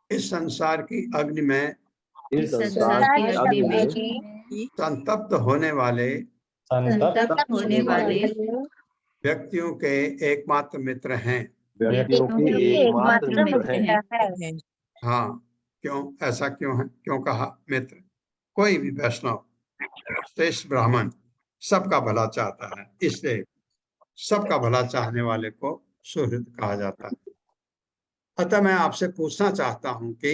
इस संसार की अग्नि में
इस संसार की अग्नि में
संतप्त होने वाले व्यक्तियों के एकमात्र मित्र हैं।
व्यक्तियों के एकमात्र मित्र हैं।
हाँ, क्यों ऐसा क्यों है? क्यों कहा मित्र? कोई भी वैष्णव श्रेष्ठ ब्राह्मण सबका भला चाहता है, इसलिए सबका भला चाहने वाले को सुहृद कहा जाता है। अतः मैं आपसे पूछना चाहता हूँ कि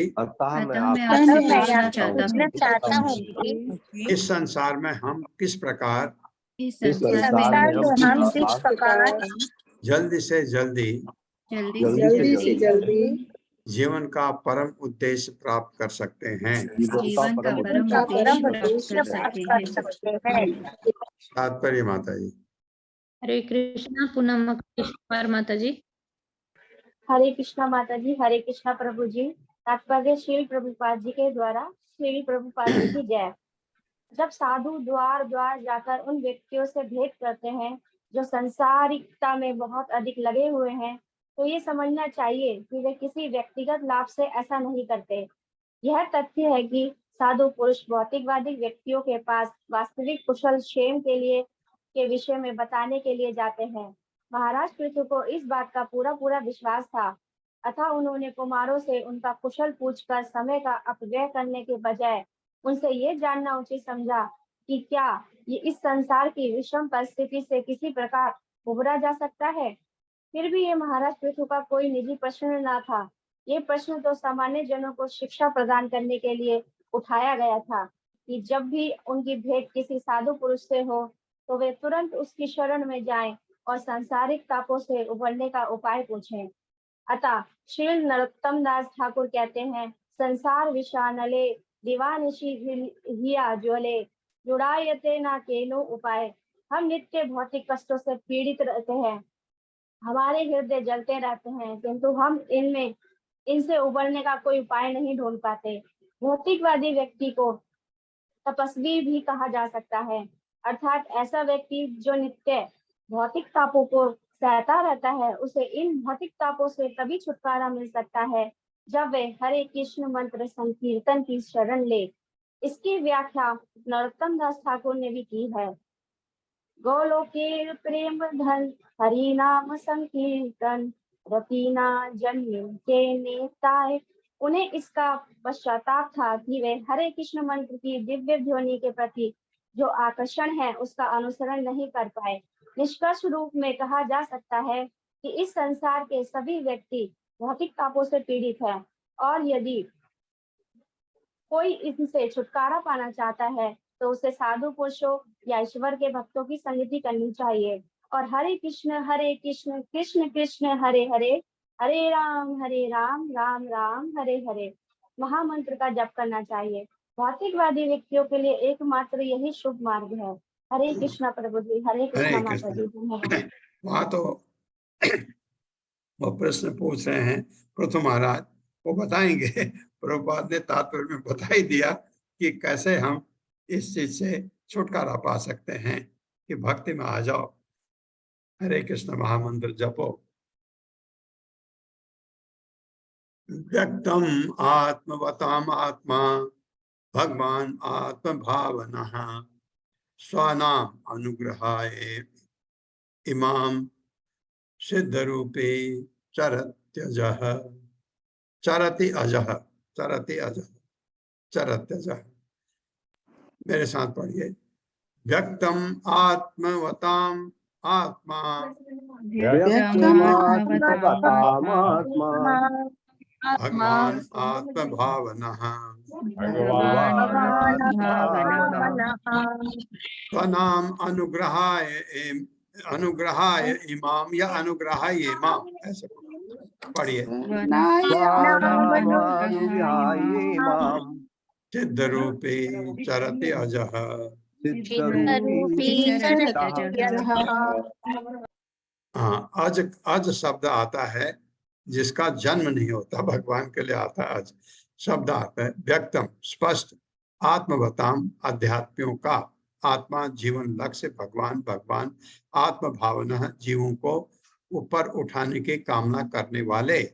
इस संसार में हम किस प्रकार जल्दी से जल्दी जीवन का परम उद्देश्य प्राप्त कर सकते हैं। तात्पर्य माता जी।
हरे कृष्णा। पूनम कुमार माता जी।
हरे कृष्णा माता जी। हरे कृष्णा प्रभु जी। तात्पर्य श्रील प्रभुपाद जी के द्वारा। श्रील प्रभुपाद जी की जय। जब साधु द्वार द्वार जाकर उन व्यक्तियों से भेंट करते हैं जो संसारिकता में बहुत अधिक लगे हुए हैं, तो ये समझना चाहिए कि वे किसी व्यक्तिगत लाभ से ऐसा नहीं करते। यह तथ्य है कि साधु पुरुष भौतिकवादी व्यक्तियों के पास वास्तविक कुशल क्षेम के विषय में बताने के लिए जाते हैं। महाराज पृथु को इस बात का पूरा विश्वास था, अतः उन्होंने कुमारों से उनका कुशल पूछकर समय का अपव्यय करने के बजाय उनसे ये जानना उचित समझा कि क्या ये इस संसार की विषम परिस्थिति से किसी प्रकार उबरा जा सकता है। फिर भी ये महाराज पृथु का कोई निजी प्रश्न न था। ये प्रश्न तो सामान्य जनों को शिक्षा प्रदान करने के लिए उठाया गया था कि जब भी उनकी भेंट किसी साधु पुरुष से हो तो वे तुरंत उसकी शरण में जाएं और सांसारिक तापों से उबरने का उपाय पूछें। अतः श्री नरोत्तम दास ठाकुर कहते हैं, संसार विषानले दिवानिशी हिया ज्वले जुड़ायते ना केनो उपाय। हम नित्य भौतिक कष्टों से पीड़ित रहते हैं, हमारे हृदय जलते रहते हैं, किंतु हम इनसे उबरने का कोई उपाय नहीं ढूंढ पाते। भौतिकवादी व्यक्ति को तपस्वी भी कहा जा सकता है, अर्थात ऐसा व्यक्ति जो नित्य भौतिक तापों को सहता रहता है। उसे इन भौतिक तापों से तभी छुटकारा मिल सकता है जब वे हरे कृष्ण मंत्र संकीर्तन की शरण ले। इसकी व्याख्या नरोत्तम दास ठाकुर ने भी की है। गोलोके प्रेम धन हरि नाम संकीर्तन रतीना जन्म के नेताए। उन्हें इसका पश्चाताप था कि वे हरे कृष्ण मंत्र की दिव्य ध्वनि के प्रति जो आकर्षण है उसका अनुसरण नहीं कर पाए। निष्कर्ष रूप में कहा जा सकता है कि इस संसार के सभी व्यक्ति भौतिक तापों से पीड़ित हैं, और यदि कोई इनसे छुटकारा पाना चाहता है तो उसे साधु पुरुषों या ईश्वर के भक्तों की संगति करनी चाहिए और हरे कृष्ण कृष्ण कृष्ण हरे हरे हरे राम राम राम हरे हरे महामंत्र का जप करना चाहिए। भौतिकवादी व्यक्तियों के लिए एकमात्र यही शुभ मार्ग है। हरे कृष्णा प्रभु जी। हरे कृष्णा माता जी।
वहाँ तो वो प्रश्न पूछ रहे हैं पृथु महाराज, वो बताएंगे। प्रभुपाद ने तात्पर्य में बता ही दिया कि कैसे हम इस चीज से छुटकारा पा सकते हैं कि भक्ति में आ जाओ, हरे कृष्ण महामंत्र जपो। व्यक्तम आत्मवताम आत्मा भगवान आत्म भावना स्वनाम अनुग्रहाय इमाम सिद्ध रूपे चरत्यजः चरति अजः चरति अजः चरत्यजः। मेरे साथ पढ़िए। व्यक्तम आत्मवताम आत्मा भगवान आत्म भावना स्वनाम अनुग्रहाय इमाम या अनुग्रहाय इमाम, ऐसे पढ़िए। सिद्ध रूपे चरति अजः। हाँ, अज शब्द आता है जिसका जन्म नहीं होता, भगवान के लिए आता है अज शब्द आता है। व्यक्तम स्पष्ट, आत्मवताम अध्यात्मियों का, आत्मा जीवन लक्ष्य भगवान, भगवान आत्म भावना जीवों को ऊपर उठाने की कामना करने वाले,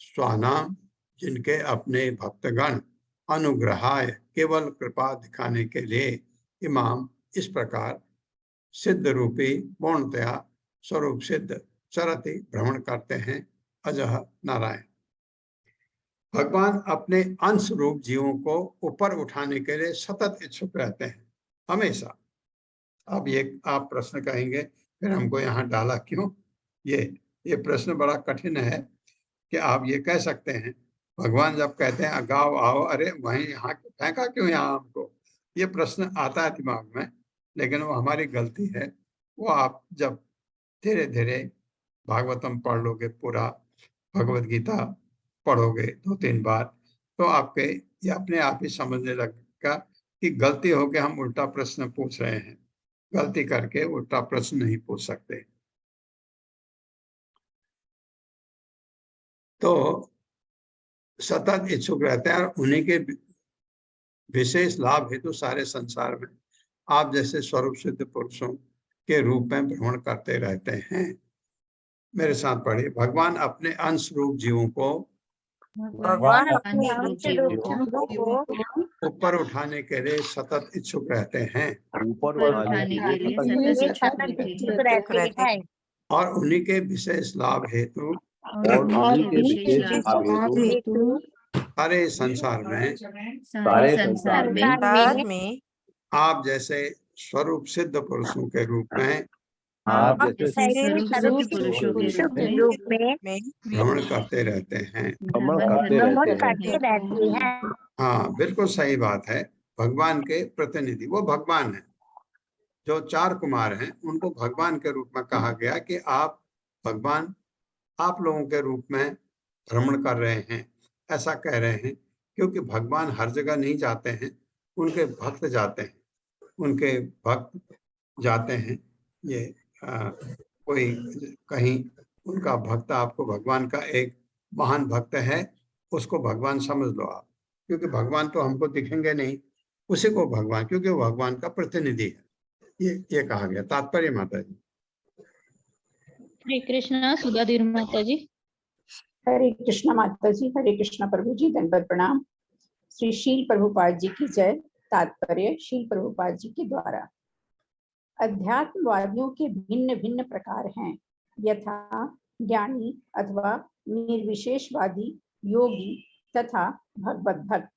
स्वानाम जिनके अपने भक्तगण, अनुग्रहाय केवल कृपा दिखाने के लिए, इमाम इस प्रकार, सिद्ध रूपी पूर्णतया स्वरूप सिद्ध, चरति भ्रमण करते हैं, अजह नारायण। भगवान अपने अंश रूप जीवों को ऊपर उठाने के लिए सतत इच्छुक रहते हैं, हमेशा। अब ये आप प्रश्न कहेंगे फिर हमको यहाँ डाला क्यों? ये प्रश्न बड़ा कठिन है कि आप ये कह सकते हैं भगवान जब कहते हैं गाओ आओ, अरे वहीं यहाँ फेंका क्यों यहाँ हमको? ये प्रश्न आता है दिमाग में, लेकिन वो हमारी गलती है। वो आप जब धीरे धीरे भागवतम पढ़ लोगे, पूरा भगवत गीता पढ़ोगे 2-3 बार, तो आपके ये अपने आप ही समझने लगेगा कि गलती हो के हम उल्टा प्रश्न पूछ रहे हैं। गलती करके उल्टा प्रश्न नहीं पूछ सकते। तो सतत इच्छुक रहते हैं और उन्हीं के विशेष लाभ हेतु सारे संसार में आप जैसे स्वरूप सिद्ध पुरुषों के रूप में भ्रमण करते रहते हैं। मेरे साथ पढ़िए। भगवान अपने अंश रूप जीवों को ऊपर उठाने के लिए सतत इच्छुक रहते हैं और उन्हीं के विशेष लाभ हेतु सारे संसार में आप जैसे स्वरूप सिद्ध पुरुषों के रूप में भ्रमण करते रहते हैं। हाँ, बिल्कुल सही बात है। भगवान के प्रतिनिधि वो भगवान है। जो 4 कुमार हैं उनको भगवान के रूप में कहा गया कि आप भगवान आप लोगों के रूप में भ्रमण कर रहे हैं, ऐसा कह रहे हैं, क्योंकि भगवान हर जगह नहीं जाते हैं, उनके भक्त जाते हैं, उनके भक्त जाते हैं। ये कोई कहीं उनका भक्त आपको भगवान का एक महान भक्त है, उसको भगवान समझ लो आप, क्योंकि भगवान तो हमको दिखेंगे नहीं, उसी को भगवान, क्योंकि वो भगवान का प्रतिनिधि है। ये कहा गया। तात्पर्य माता जी।
हरे कृष्णा सुधाधीर माता जी।
हरे कृष्णा माता जी। हरे कृष्णा प्रभु जी। दंडवत प्रणाम। श्री शील प्रभुपाद जी की जय। तात्पर्य शील प्रभुपाद जी के द्वारा। अध्यात्मवादियों के भिन्न भिन्न प्रकार हैं, यथा ज्ञानी अथवा निर्विशेषवादी, योगी तथा भगवत भक्त।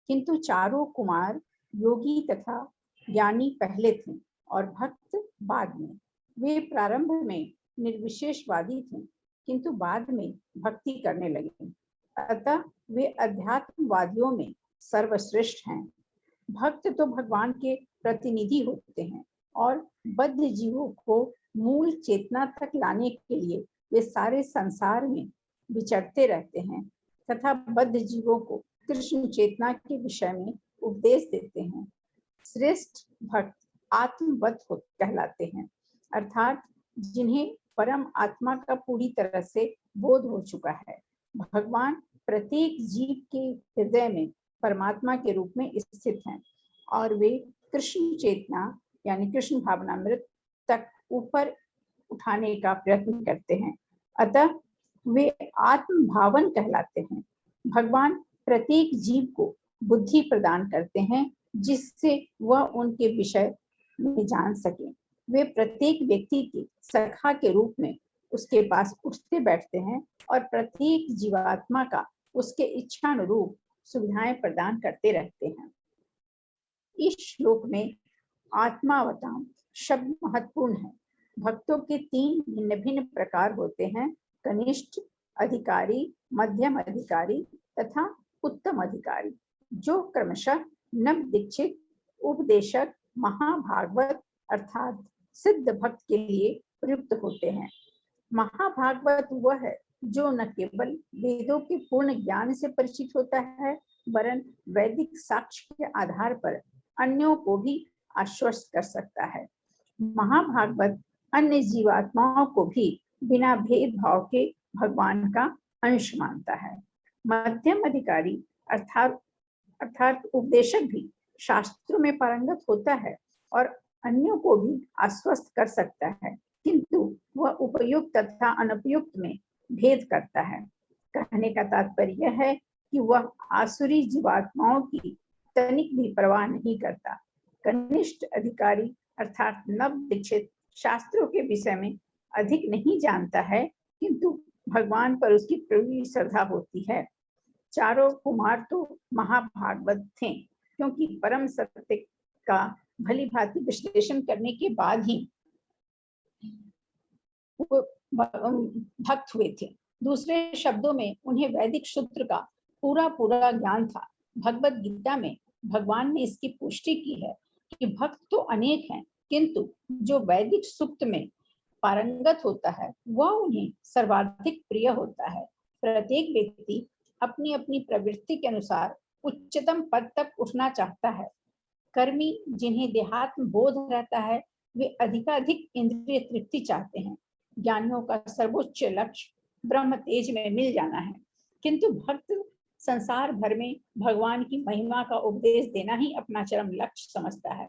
किंतु चारों कुमार योगी तथा ज्ञानी पहले थे और भक्त बाद में। वे प्रारंभ में निर्विशेषवादी थे, किंतु बाद में भक्ति करने लगे। अतः वे अध्यात्मवादियों में सर्वश्रेष्ठ हैं। भक्त तो भगवान के प्रतिनिधि होते हैं और बद्ध जीवों को मूल चेतना तक लाने के लिए वे सारे संसार में विचरते रहते हैं तथा बद्ध जीवों को कृष्ण चेतना के विषय में उपदेश देते हैं। श्रेष्ठ भक्त आत्मवत कहलाते हैं, अर्थात जिन्हें परम आत्मा का पूरी तरह से बोध हो चुका है। भगवान प्रत्येक जीव के हृदय में परमात्मा के रूप में स्थित हैं और वे कृष्ण चेतना यानी कृष्ण भावनामृत तक ऊपर उठाने का प्रयत्न करते हैं। अतः वे आत्म भावन कहलाते हैं। भगवान प्रत्येक जीव को बुद्धि प्रदान करते हैं जिससे वह उनके विषय में जान सके। वे प्रत्येक व्यक्ति के सखा के रूप में उसके पास उठते बैठते हैं और प्रत्येक जीवात्मा का उसके इच्छानुरूप सुविधाएं प्रदान करते रहते हैं। इस श्लोक में आत्मावताम शब्द महत्वपूर्ण है। भक्तों के 3 भिन्न भिन्न प्रकार होते हैं: कनिष्ठ अधिकारी, मध्यम अधिकारी तथा उत्तम अधिकारी, जो क्रमशः नव दीक्षित, उपदेशक, महाभागवत अर्थात सिद्ध भक्त के लिए प्रयुक्त होते हैं। महाभागवत वह है जो न केवल वेदों के पूर्ण ज्ञान से परिचित होता है वरन वैदिक साक्ष्य के आधार पर अन्यों को भी आश्वस्त कर सकता है। महाभागवत अन्य जीवात्माओं को भी बिना भेदभाव के भगवान का अंश मानता है। मध्यम अधिकारी अर्थात उपदेशक भी शास्त्रों में पारंगत होता है और अन्यों को भी आश्वस्त कर सकता है, किंतु वह उपयुक्त तथा अनुपयुक्त में भेद करता है। कहने का तात्पर्य यह है कि वह आसुरी जीवात्माओं की तनिक भी परवाह नहीं करता। कनिष्ठ अधिकारी अर्थात नव दीक्षित शास्त्रों के विषय में अधिक नहीं जानता है, किंतु भगवान पर उसकी प्रबल श्रद्धा होती है। चारों कुमार तो महाभागवत थे, क्योंकि परम सत्य का भली भांति विश्लेषण करने के बाद ही वो भक्त हुए थे। दूसरे शब्दों में उन्हें वैदिक सूत्र का पूरा ज्ञान था। भगवत गीता में भगवान ने इसकी पुष्टि की है कि भक्त तो अनेक हैं, किंतु जो वैदिक सूक्त में पारंगत होता है वह उन्हें सर्वाधिक प्रिय होता है। प्रत्येक व्यक्ति अपनी अपनी प्रवृत्ति के अनुसार उच्चतम पद तक उठना चाहता है। कर्मी जिन्हें देहात्म बोध रहता है वे अधिकाधिक इंद्रिय तृप्ति चाहते हैं। ज्ञानियों का सर्वोच्च लक्ष्य ब्रह्म तेज में मिल जाना है, किंतु भक्त संसार भर में भगवान की महिमा का उपदेश देना ही अपना चरम लक्ष्य समझता है।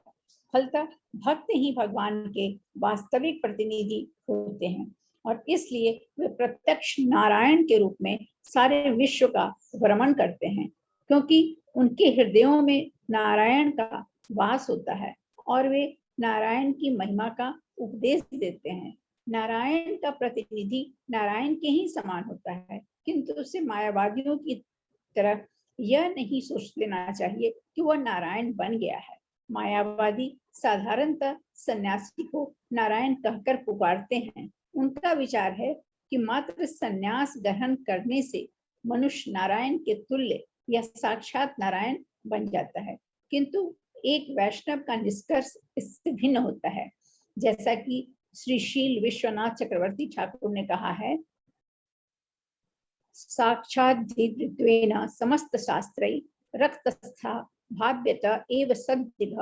फलतः भक्त ही भगवान के वास्तविक प्रतिनिधि होते हैं और इसलिए वे प्रत्यक्ष नारायण के रूप में सारे विश्व का भ्रमण करते हैं, क्योंकि उनके हृदयों में नारायण का वास होता है और वे नारायण की महिमा का उपदेश देते हैं। नारायण का प्रतिनिधि नारायण के ही समान होता है, किंतु उसे मायावादियों की तरह यह नहीं सोच लेना चाहिए कि वह नारायण बन गया है। मायावादी साधारणतः सन्यासी को नारायण कहकर पुकारते हैं। उनका विचार है कि मात्र सन्यास ग्रहण करने से मनुष्य नारायण के तुल्य या साक्षात नारायण बन जाता है, किंतु एक वैष्णव का निष्कर्ष इससे भिन्न होता है। जैसा कि श्री शील विश्वनाथ चक्रवर्ती ठाकुर ने कहा है, साक्षाद्धृत्वेन समस्त शास्त्रै रक्तस्था भाव्यत एव सद्दिभ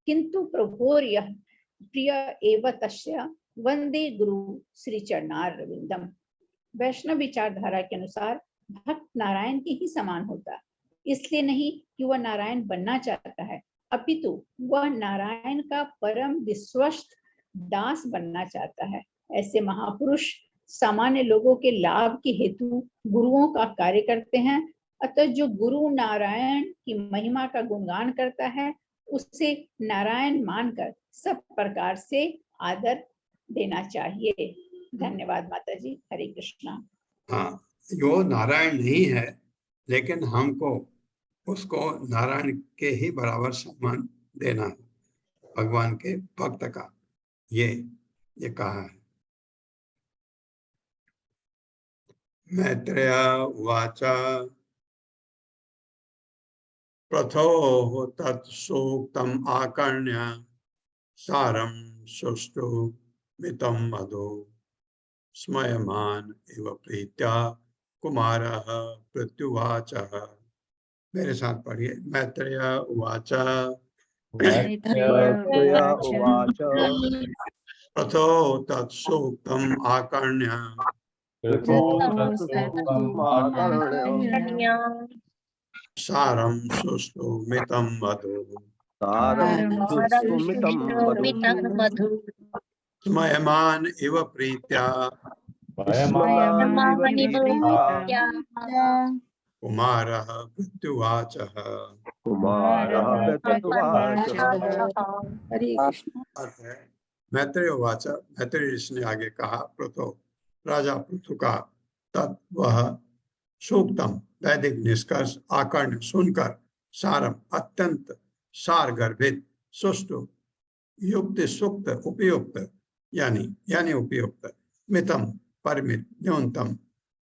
किंतु प्रभोर्यः प्रिय एव तस्य वंदे गुरु श्री चरणारविंदम। वैष्णव विचारधारा के अनुसार भक्त नारायण के ही समान होता, इसलिए नहीं कि वह नारायण बनना चाहता है, अपितु वह नारायण का परम विश्वस्त दास बनना चाहता है। ऐसे महापुरुष सामान्य लोगों के लाभ के हेतु गुरुओं का कार्य करते हैं। अतः जो गुरु नारायण की महिमा का गुणगान करता है उसे नारायण मानकर सब प्रकार से आदर देना चाहिए। धन्यवाद माता जी। हरे कृष्णा।
हाँ, जो नारायण नहीं है लेकिन हमको उसको नारायण के ही बराबर सम्मान देना है, भगवान के भक्त का, ये कहा है। मैत्रेय उवाच प्रथो तत्सूक्तम् आकर्ण्य सारं सुष्ठु मितं मधु स्मयमान इव प्रीत्या कुमारः प्रत्युवाच। मेरे साथ पढ़िए। मैत्रेय उवाच
मैत्रेय
मैत्रेय उवाच
अथो तत्सूक्तम आकर्ण्य सारं सुष्टुमितं मधु
मधु
स्मयमान इव प्रीत्या कुमारः प्रत्युवाचः।
हरे कृष्ण।
अर्थ है, मैत्रेय उवाच, मैत्रेय ऋषि ने आगे कहा, पृथो राजा पृथु का तत् वह सूक्तम वैदिक निष्कर्ष आकर्ण सुनकर सारम अत्यंत सार गर्भित सुष्टु युक्त सुक्त उपयुक्त यानी उपयुक्त मितम परिमित न्यूनतम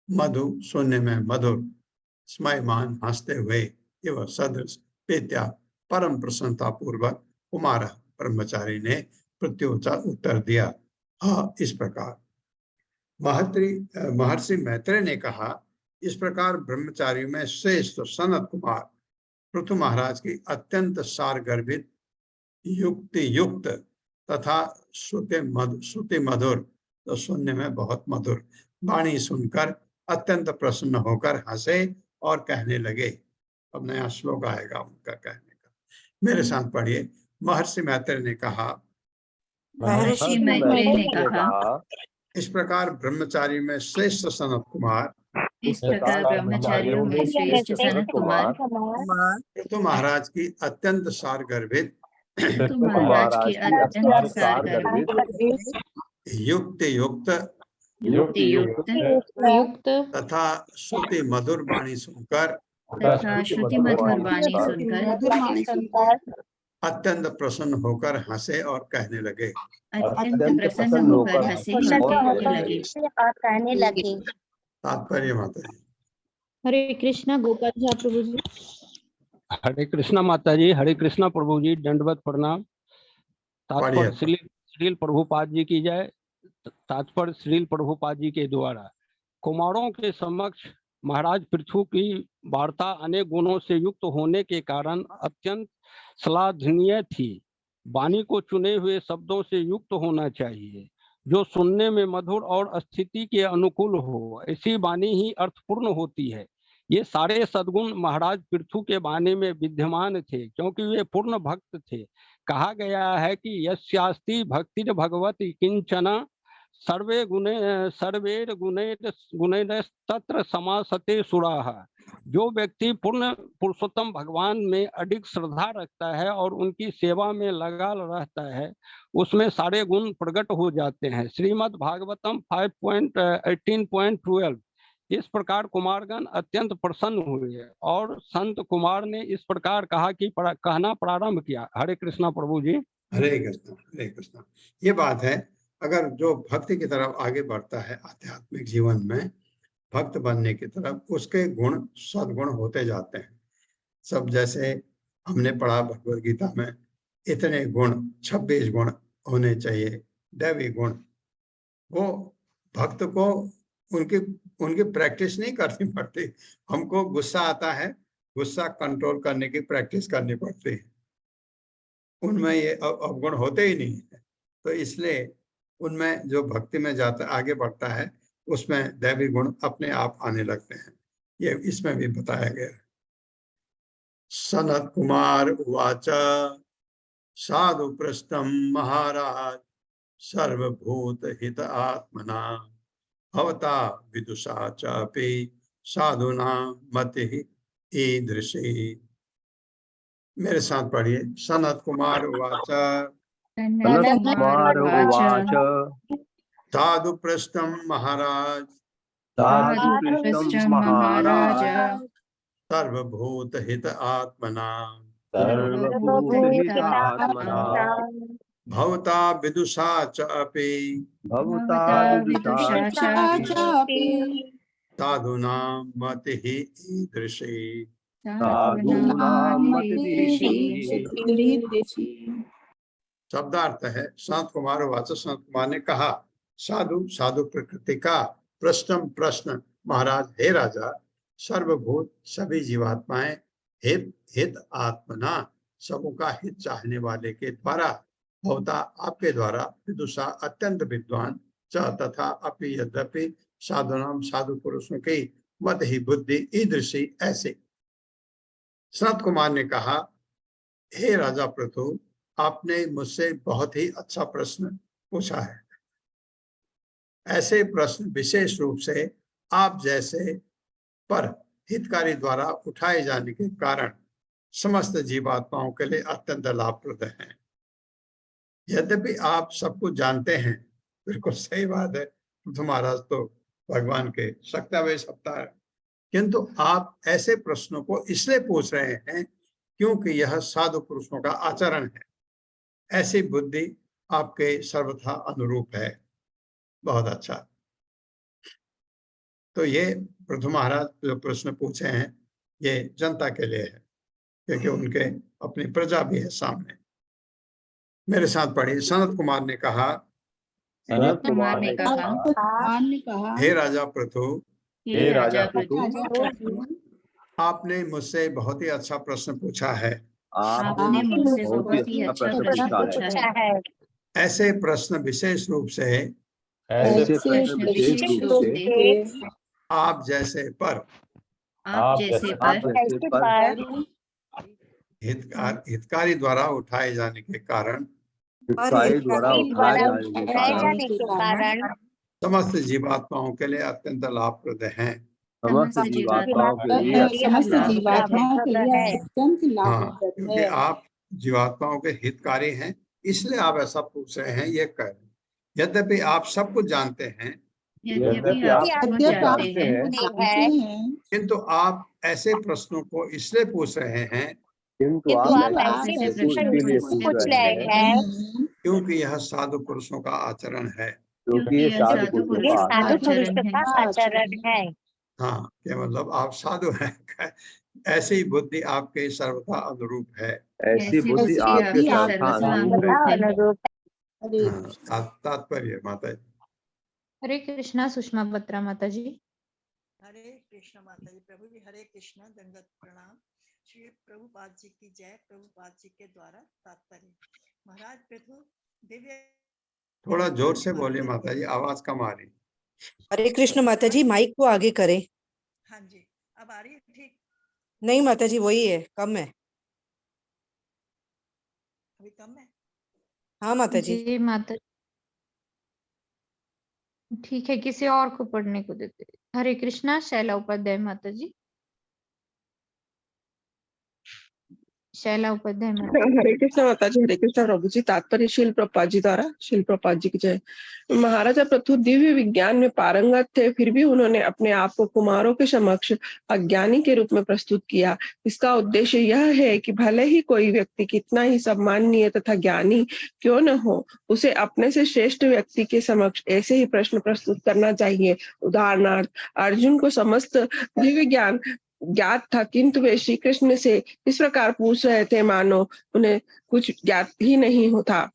मधु सुनने में मधुर स्मयमान हंसते हुए एवं सदृश पेत्या परम प्रसन्नता पूर्वक कुमार ब्रह्मचारी ने प्रत्युत्तर उत्तर दिया। हाँ, इस प्रकार महर्षि मैत्रेय ने कहा, इस प्रकार ब्रह्मचारियों में श्रेष्ठ सनत कुमार पृथु महाराज की अत्यंत सार गर्भित युक्ति युक्त तथा श्रुति मधुर तो सुनने में बहुत मधुर वाणी सुनकर अत्यंत प्रसन्न होकर हंसे और कहने लगे। अब नया श्लोक आएगा उनका कहने का, मेरे साथ पढ़िए। महर्षि मैत्रेय ने कहा,
महर्षि मैत्रेय ने कहा,
इस प्रकार ब्रह्मचारी में श्रेष्ठ सनत कुमार
इस प्रकार ब्रह्मचारियों में श्रेष्ठ सनत कुमार
पृथु महाराज की अत्यंत सार गर्भित
महाराज की अत्यंत सार गर्भित
युक्त
युक्त
तथा श्रुति मधुर वाणी सुनकर
तथा श्रुति मधुर वाणी सुनकर
अत्यंत प्रसन्न होकर हंसे और कहने लगे।
अत्यंत प्रसन्न होकर हंसे और कहने लगे।
तात्पर्य माता जी।
हरे कृष्णा गोपाल जी प्रभु जी।
हरे कृष्णा माता जी, हरे कृष्णा प्रभु जी, दंडवत प्रणाम। तात्पर्य श्रील प्रभुपाद जी की जय। तात्पर्य श्रील प्रभुपाद जी के द्वारा कुमारों के समक्ष महाराज पृथु की वार्ता अनेक गुणों से युक्त होने के कारण अत्यंत श्लाघनीय थी। वाणी को चुने हुए शब्दों से युक्त होना चाहिए, जो सुनने में मधुर और स्थिति के अनुकूल हो। ऐसी वाणी ही अर्थपूर्ण होती है। ये सारे सद्गुण महाराज पृथु के वाणी में विद्यमान थे, क्योंकि वे पूर्ण भक्त थे। कहा गया है कि यस्यास्ति भक्तिर भगवती किंचन सर्वेर गुणैर तत्र समासते सुराः। जो व्यक्ति पूर्ण पुरुषोत्तम भगवान में अधिक श्रद्धा रखता है और उनकी सेवा में लगा रहता है, उसमें सारे गुण प्रकट हो जाते हैं। श्रीमद् भागवतम 5.18.12। इस प्रकार कुमारगण अत्यंत प्रसन्न हुए और संत कुमार ने इस प्रकार कहा कि कहना प्रारंभ किया। हरे कृष्णा प्रभु जी।
हरे कृष्णा, हरे कृष्णा। ये बात है, अगर जो भक्ति की तरफ आगे बढ़ता है आध्यात्मिक जीवन में, भक्त बनने की तरफ, उसके गुण सद्गुण होते जाते हैं सब। जैसे हमने पढ़ा भगवद गीता में, इतने गुण 26 गुण होने चाहिए दैवी गुण। वो भक्त को उनकी प्रैक्टिस नहीं करनी पड़ती। हमको गुस्सा आता है, गुस्सा कंट्रोल करने की प्रैक्टिस करनी पड़ती है। उनमें ये अवगुण होते ही नहीं है। तो इसलिए उनमें जो भक्ति में जाता आगे बढ़ता है, उसमें दैवी गुण अपने आप आने लगते हैं। ये इसमें भी बताया गया है। सनत कुमार उवाच साधु पृष्ठम महाराज सर्वभूत हित आत्मना भवता विदुषा चापि साधुना मति ईदृशी। मेरे साथ पढ़िए। सनत कुमार उवाच साधु पृष्ठम महाराज सर्वभूत हित आत्मना भवता विदुषा चापि साधुना मति ईदृशी। शब्दार्थ है, संत कुमार वाच, संत कुमार ने कहा, साधु प्रकृति का प्रश्नम प्रश्न महाराज, हे राजा, सर्वभूत सभी जीवात्माएं हित आत्मना सबों का हित चाहने वाले के द्वारा भवता आपके द्वारा विदुषा अत्यंत विद्वान च तथा अपि यद्यपि साधुनाम साधु पुरुषों की मत ही बुद्धि ईदृशी ऐसे। सनत कुमार ने कहा, हे राजा पृथु, आपने मुझसे बहुत ही अच्छा प्रश्न पूछा है। ऐसे प्रश्न विशेष रूप से आप जैसे पर हितकारी द्वारा उठाए जाने के कारण समस्त जीवात्माओं के लिए अत्यंत लाभप्रद हैं। यद्यपि आप सब कुछ जानते हैं, बिल्कुल सही बात है, महाराज तो भगवान के शक्तावेश अवतार है, किंतु आप ऐसे प्रश्नों को इसलिए पूछ रहे हैं क्योंकि यह साधु पुरुषों का आचरण है। ऐसी बुद्धि आपके सर्वथा अनुरूप है। बहुत अच्छा। तो ये पृथु महाराज जो प्रश्न पूछे हैं ये जनता के लिए है, क्योंकि उनके अपनी प्रजा भी है सामने। मेरे साथ पढ़िए। सनत कुमार ने कहा,
सनत
कुमार ने कहा,
हे राजा पृथु,
हे राजा पृथु,
आपने मुझसे बहुत ही अच्छा प्रश्न पूछा है।
आपने मुझसे बहुत ही अच्छा प्रश्न पूछा है।
ऐसे प्रश्न विशेष रूप से
ऐसे
प्रश्न विशेष रूप से
आप जैसे पर
आप जैसे पर
हितकारी द्वारा उठाए जाने के कारण
हितकारी द्वारा उठाए जाने के कारण
समस्त जीवात्माओं के लिए अत्यंत लाभप्रद हैं।
समस्त जीवात्माओं के लिए
हाँ, क्योंकि आप जीवात्माओं के हितकारी हैं, इसलिए आप ऐसा पूछ रहे हैं। ये कह रहे हैं, यद्यपि आप सब कुछ जानते हैं,
यद्यपि आप सब जानते हैं,
किंतु आप ऐसे प्रश्नों को इसलिए पूछ रहे हैं
किंतु आप ऐसे प्रश्न पूछ रहे हैं
क्योंकि यह साधु पुरुषों का आचरण है।
क्योंकि ये साधु पुरुषों का
आचरण है।
हाँ, क्या मतलब आप साधु हैं। ऐसी बुद्धि आपके सर्वथा अनुरूप है।
ऐसी बुद्धि आपके सर्वथा अनुरूप है।
हाँ, तात्पर्य माता जी।
हरे कृष्णा सुषमा बत्रा माता जी।
हरे कृष्ण माता जी। प्रभु जी हरे कृष्ण, दंडवत प्रणाम। श्री प्रभुपाद जी की जय। प्रभुपाद जी के द्वारा तात्पर्य। महाराज पृथु दिव्य।
थोड़ा जोर से बोलिए माता जी, आवाज कम आ रही।
हरे कृष्ण माता जी, माइक को आगे करें।
हाँ जी, अब आ रही है ठीक?
नहीं माता जी, वही है, कम है।
अभी कम है?
हाँ माता जी।
जी माता, ठीक है, किसी और को पढ़ने को देते। हरे कृष्णा शैला उपाध्याय माता जी। शैला उपाध्याय माता।
हरे कृष्ण माता जी। हरे कृष्ण प्रभु जी। तात्पर्य शील प्रभुपाद जी द्वारा। शील प्रभुपाद जी की जय। महाराजा पृथु दिव्य विज्ञान में पारंगत थे, फिर भी उन्होंने अपने आप को कुमारों के समक्ष अज्ञानी के रूप में प्रस्तुत किया। इसका उद्देश्य यह है कि भले ही कोई व्यक्ति कितना ही सम्माननीय तथा ज्ञानी क्यों न हो, उसे अपने से श्रेष्ठ व्यक्ति के समक्ष ऐसे ही प्रश्न प्रस्तुत करना चाहिए। उदाहरणार्थ, अर्जुन को समस्त दिव्य ज्ञान ज्ञात था, किंतु वे श्री कृष्ण से इस प्रकार पूछ रहे थे मानो उन्हें कुछ ज्ञात ही नहीं होता।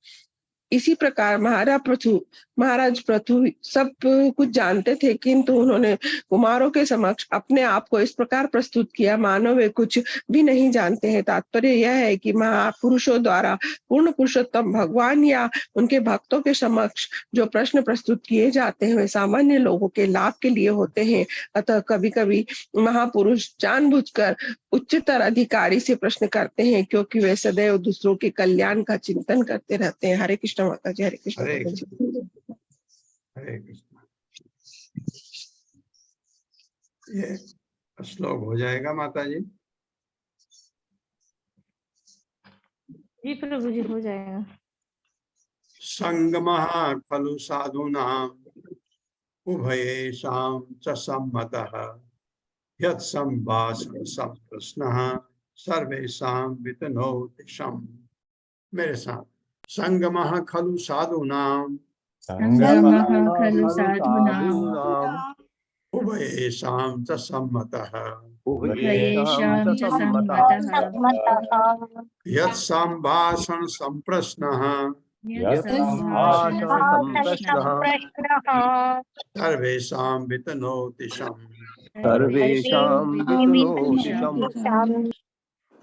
इसी प्रकार महाराज पृथु सब कुछ जानते थे, किंतु उन्होंने कुमारों के समक्ष अपने आप को इस प्रकार प्रस्तुत किया मानो वे कुछ भी नहीं जानते हैं। तात्पर्य यह है कि महापुरुषों द्वारा पूर्ण पुरुषोत्तम भगवान या उनके भक्तों के समक्ष जो प्रश्न प्रस्तुत किए जाते हैं वे सामान्य लोगों के लाभ के लिए होते हैं। अतः कभी कभी महापुरुष जानबूझकर उच्चतर अधिकारी से प्रश्न करते हैं, क्योंकि वे सदैव दूसरों के कल्याण का चिंतन करते रहते हैं। हरे कृष्ण माता जी। हरे कृष्ण माता जी।
हरे कृष्ण। ये श्लोक हो जाएगा माता जी?
जी प्रभु जी, हो जाएगा।
संगमः खलु साधूनां उभयेषां च सम्मतः यत् संभाषण संप्रश्नः सर्वेषां वितनोति शम्। मेरे साथ। संगमः खलु साधूनां उभयेषां च सम्मतः यत् संभाषण संप्रश्नः सर्वेषां वितनोति शम्।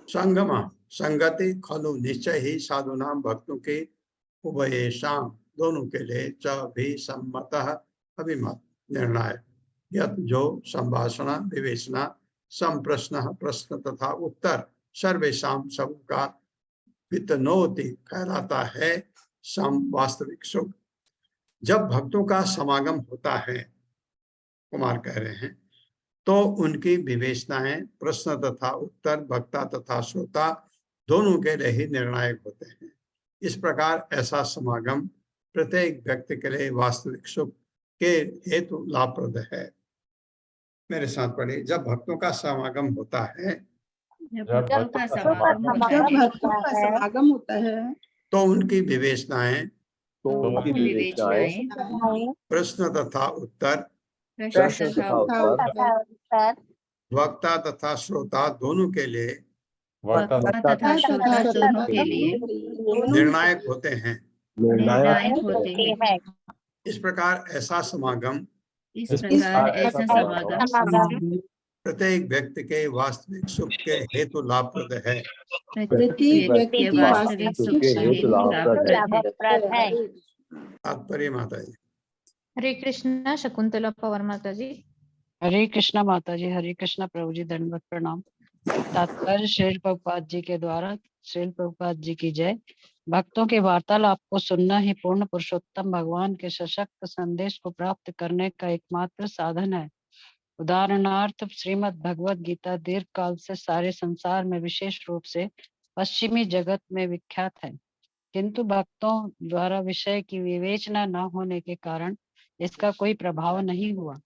संगम संगति खलु निश्चय ही साधुनाम भक्तों के उभयेषां दोनों के लिए च भी सम्मतः अभिमत निर्णय यत जो संभाषण विवेचना संप्रश्न प्रश्न तथा उत्तर सर्वेषां सबका वितनोति कहलाता है सम वास्तविक सुख। जब भक्तों का समागम होता है, कुमार कह रहे हैं, तो उनकी विवेचनाएं प्रश्न तथा उत्तर वक्ता तथा श्रोता दोनों के लिए ही निर्णायक होते हैं। इस प्रकार ऐसा समागम प्रत्येक व्यक्ति के लिए वास्तविक सुख के हेतु लाभप्रद है। मेरे साथ पढ़िए, जब भक्तों का समागम होता है,
जब भक्तों का
समागम होता है
तो उनकी विवेचनाएं प्रश्न तथा उत्तर वक्ता तथा श्रोता दोनों के लिए निर्णायक होते हैं। इस प्रकार ऐसा समागम प्रत्येक व्यक्ति के वास्तविक सुख के हेतु लाभप्रद है। तात्पर्य माता जी।
हरे कृष्णा शकुंतला पवार माता जी।
हरे कृष्णा माता जी। हरे कृष्णा प्रभु जी, दंडवत प्रणाम। तात्पर्य श्रील प्रभुपाद जी के द्वारा। श्रील प्रभुपाद जी की जय। भक्तों के वार्तालाप को सुनना ही पूर्ण पुरुषोत्तम भगवान के सशक्त संदेश को प्राप्त करने का एकमात्र साधन है। उदाहरणार्थ श्रीमद् भगवद गीता दीर्घ काल से सारे संसार में विशेष रूप से पश्चिमी जगत में विख्यात है, किंतु भक्तों द्वारा विषय की विवेचना न होने के कारण इसका कोई प्रभाव नहीं हुआ।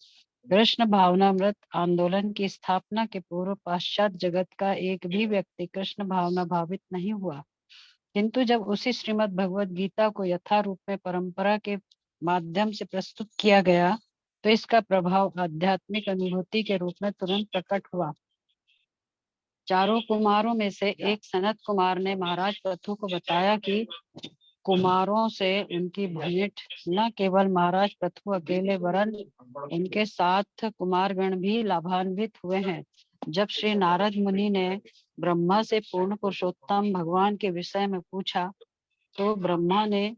कृष्ण भावनामृत आंदोलन की स्थापना के पूर्व पाश्चात्य जगत का एक भी व्यक्ति कृष्ण भावना भावित नहीं हुआ, किंतु जब उसी श्रीमद् भगवद गीता को यथारूप में परंपरा के माध्यम से प्रस्तुत किया गया तो इसका प्रभाव आध्यात्मिक अनुभूति के रूप में तुरंत प्रकट हुआ। चारों कुमारों में से एक सनत कुमार ने महाराज पृथु को बताया कि कुमारों से उनकी भेंट न केवल महाराज पृथु अकेले वरन उनके साथ कुमारगण भी लाभान्वित हुए हैं। जब श्री नारद मुनि ने ब्रह्मा से पूर्ण पुरुषोत्तम भगवान के विषय में पूछा तो ब्रह्मा ने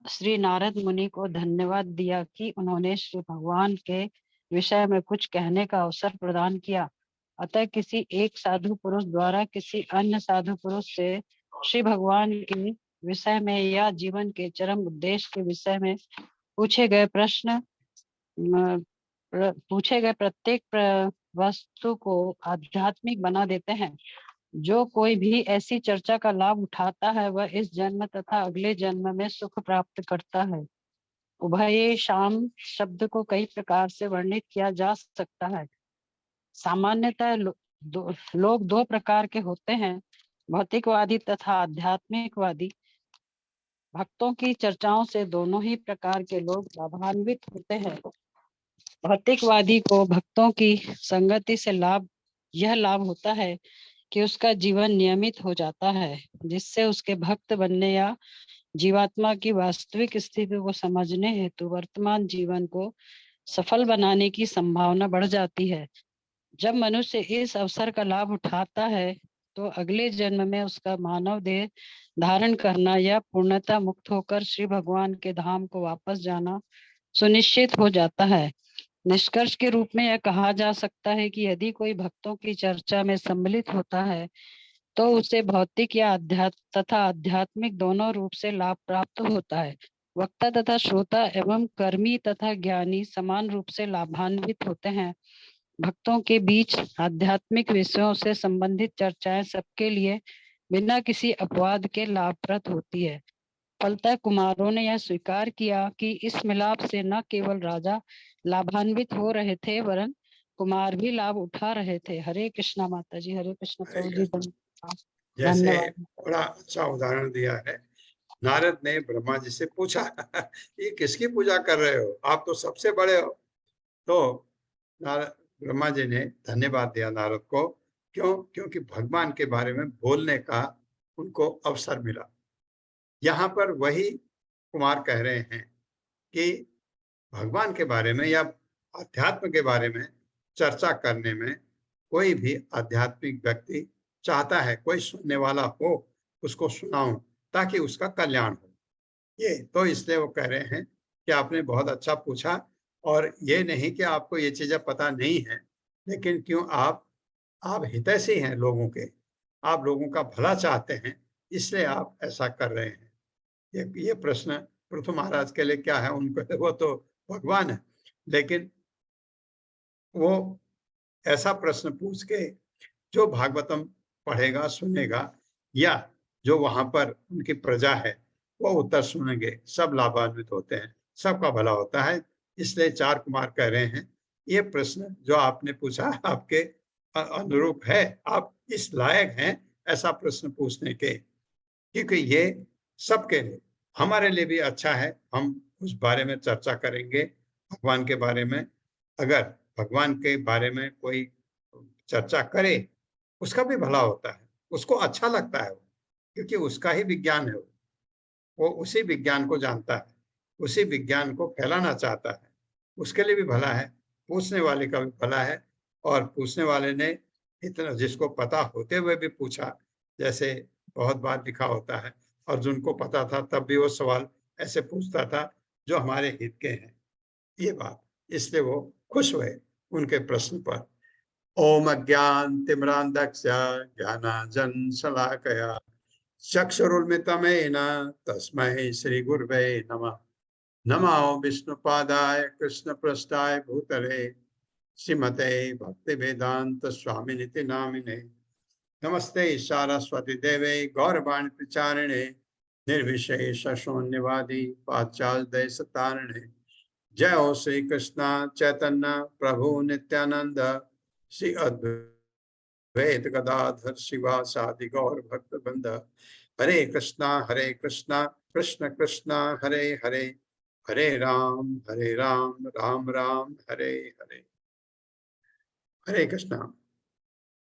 श्री नारद मुनि को धन्यवाद दिया कि उन्होंने श्री भगवान के विषय में कुछ कहने का अवसर प्रदान किया। अतः किसी एक साधु पुरुष द्वारा किसी अन्य साधु पुरुष से श्री भगवान के विषय में या जीवन के चरम उद्देश्य के विषय में पूछे गए प्रत्येक वस्तु को आध्यात्मिक बना देते हैं। जो कोई भी ऐसी चर्चा का लाभ उठाता है वह इस जन्म तथा अगले जन्म में सुख प्राप्त करता है। उभयेषां शब्द को कई प्रकार से वर्णित किया जा सकता है। सामान्यतः लोग दो प्रकार के होते हैं, भौतिकवादी तथा आध्यात्मिकवादी। भक्तों की चर्चाओं से दोनों ही प्रकार के लोग लाभान्वित होते हैं। भौतिकवादी को भक्तों की संगति से यह लाभ होता है कि उसका जीवन नियमित हो जाता है, जिससे उसके भक्त बनने या जीवात्मा की वास्तविक स्थिति को समझने हेतु वर्तमान जीवन को सफल बनाने की संभावना बढ़ जाती है। जब मनुष्य इस अवसर का लाभ उठाता है तो अगले जन्म में उसका मानव देह धारण करना या पूर्णतः मुक्त होकर श्री भगवान के धाम को वापस जाना सुनिश्चित हो जाता है। निष्कर्ष के रूप में यह कहा जा सकता है कि यदि कोई भक्तों की चर्चा में सम्मिलित होता है तो उसे भौतिक या आध्यात्मिक दोनों रूप से लाभ प्राप्त होता है। वक्ता तथा श्रोता एवं कर्मी तथा ज्ञानी समान रूप से लाभान्वित होते हैं। भक्तों के बीच आध्यात्मिक विषयों से संबंधित चर्चाएं सबके लिए बिना किसी अपवाद के लाभप्रद होती है। फलतः कुमारों ने यह स्वीकार किया कि इस मिलाप से न केवल राजा लाभान्वित हो रहे थे वरन कुमार भी लाभ उठा रहे थे। हरे कृष्णा माता जी। हरे कृष्ण प्रभु जी।
जैसे बड़ा अच्छा उदाहरण दिया है। नारद ने ब्रह्मा जी से पूछा ये किसकी पूजा कर रहे हो, आप तो सबसे बड़े हो। तो ब्रह्मा जी ने धन्यवाद दिया नारद को। क्यों? क्योंकि भगवान के बारे में बोलने का उनको अवसर मिला। यहाँ पर वही कुमार कह रहे हैं कि भगवान के बारे में या अध्यात्म के बारे में चर्चा करने में कोई भी आध्यात्मिक व्यक्ति चाहता है कोई सुनने वाला हो, उसको सुनाऊं ताकि उसका कल्याण हो। ये तो इसलिए वो कह रहे हैं कि आपने बहुत अच्छा पूछा, और ये नहीं कि आपको ये चीजें पता नहीं है, लेकिन क्यों आप हितैषी हैं लोगों के, आप लोगों का भला चाहते हैं, इसलिए आप ऐसा कर रहे हैं। ये प्रश्न पृथु महाराज के लिए क्या है, उनको वो तो भगवान है, लेकिन वो ऐसा प्रश्न पूछ के जो भागवतम पढ़ेगा सुनेगा, या जो वहां पर उनकी प्रजा है वो उत्तर सुनेंगे, सब लाभान्वित होते हैं, सबका भला होता है। इसलिए चार कुमार कह रहे हैं ये प्रश्न जो आपने पूछा आपके अनुरूप है, आप इस लायक हैं ऐसा प्रश्न पूछने के, क्योंकि ये सबके लिए, हमारे लिए भी अच्छा है। हम उस बारे में चर्चा करेंगे, भगवान के बारे में। अगर भगवान के बारे में कोई चर्चा करे, उसका भी भला होता है, उसको अच्छा लगता है वो, क्योंकि उसका ही विज्ञान है वो उसी विज्ञान को जानता है, उसी विज्ञान को फैलाना चाहता है, उसके लिए भी भला है, पूछने वाले का भी भला है। और पूछने वाले ने इतना, जिसको पता होते हुए भी पूछा, जैसे बहुत बार लिखा होता है, अर्जुन को पता था तब भी वो सवाल ऐसे पूछता था जो हमारे हित के हैं, ये बात, इसलिए वो खुश हुए उनके प्रश्न पर। ओम अज्ञानतिमिरान्धस्य ज्ञानाञ्जन शलाकया चक्षुरुन्मिलितं तस्मै श्रीगुरवे नमः। नमो विष्णुपादाय कृष्णपृष्ठाय भूतले श्रीमते भक्तिवेदांत स्वामिनिति नामिने। नमस्ते सारस्वती देवे गौरवाणी प्रचारिणे निर्विशेष शून्यवादी पाश्चात्य देशतारिणे। जय हो श्री कृष्ण चैतन्य प्रभु नित्यानंद श्री अद्वैत गदाधर शिवासादि गौर भक्त वृंद। हरे कृष्णा कृष्ण कृष्णा हरे हरे, हरे राम राम राम हरे हरे। हरे कृष्णा।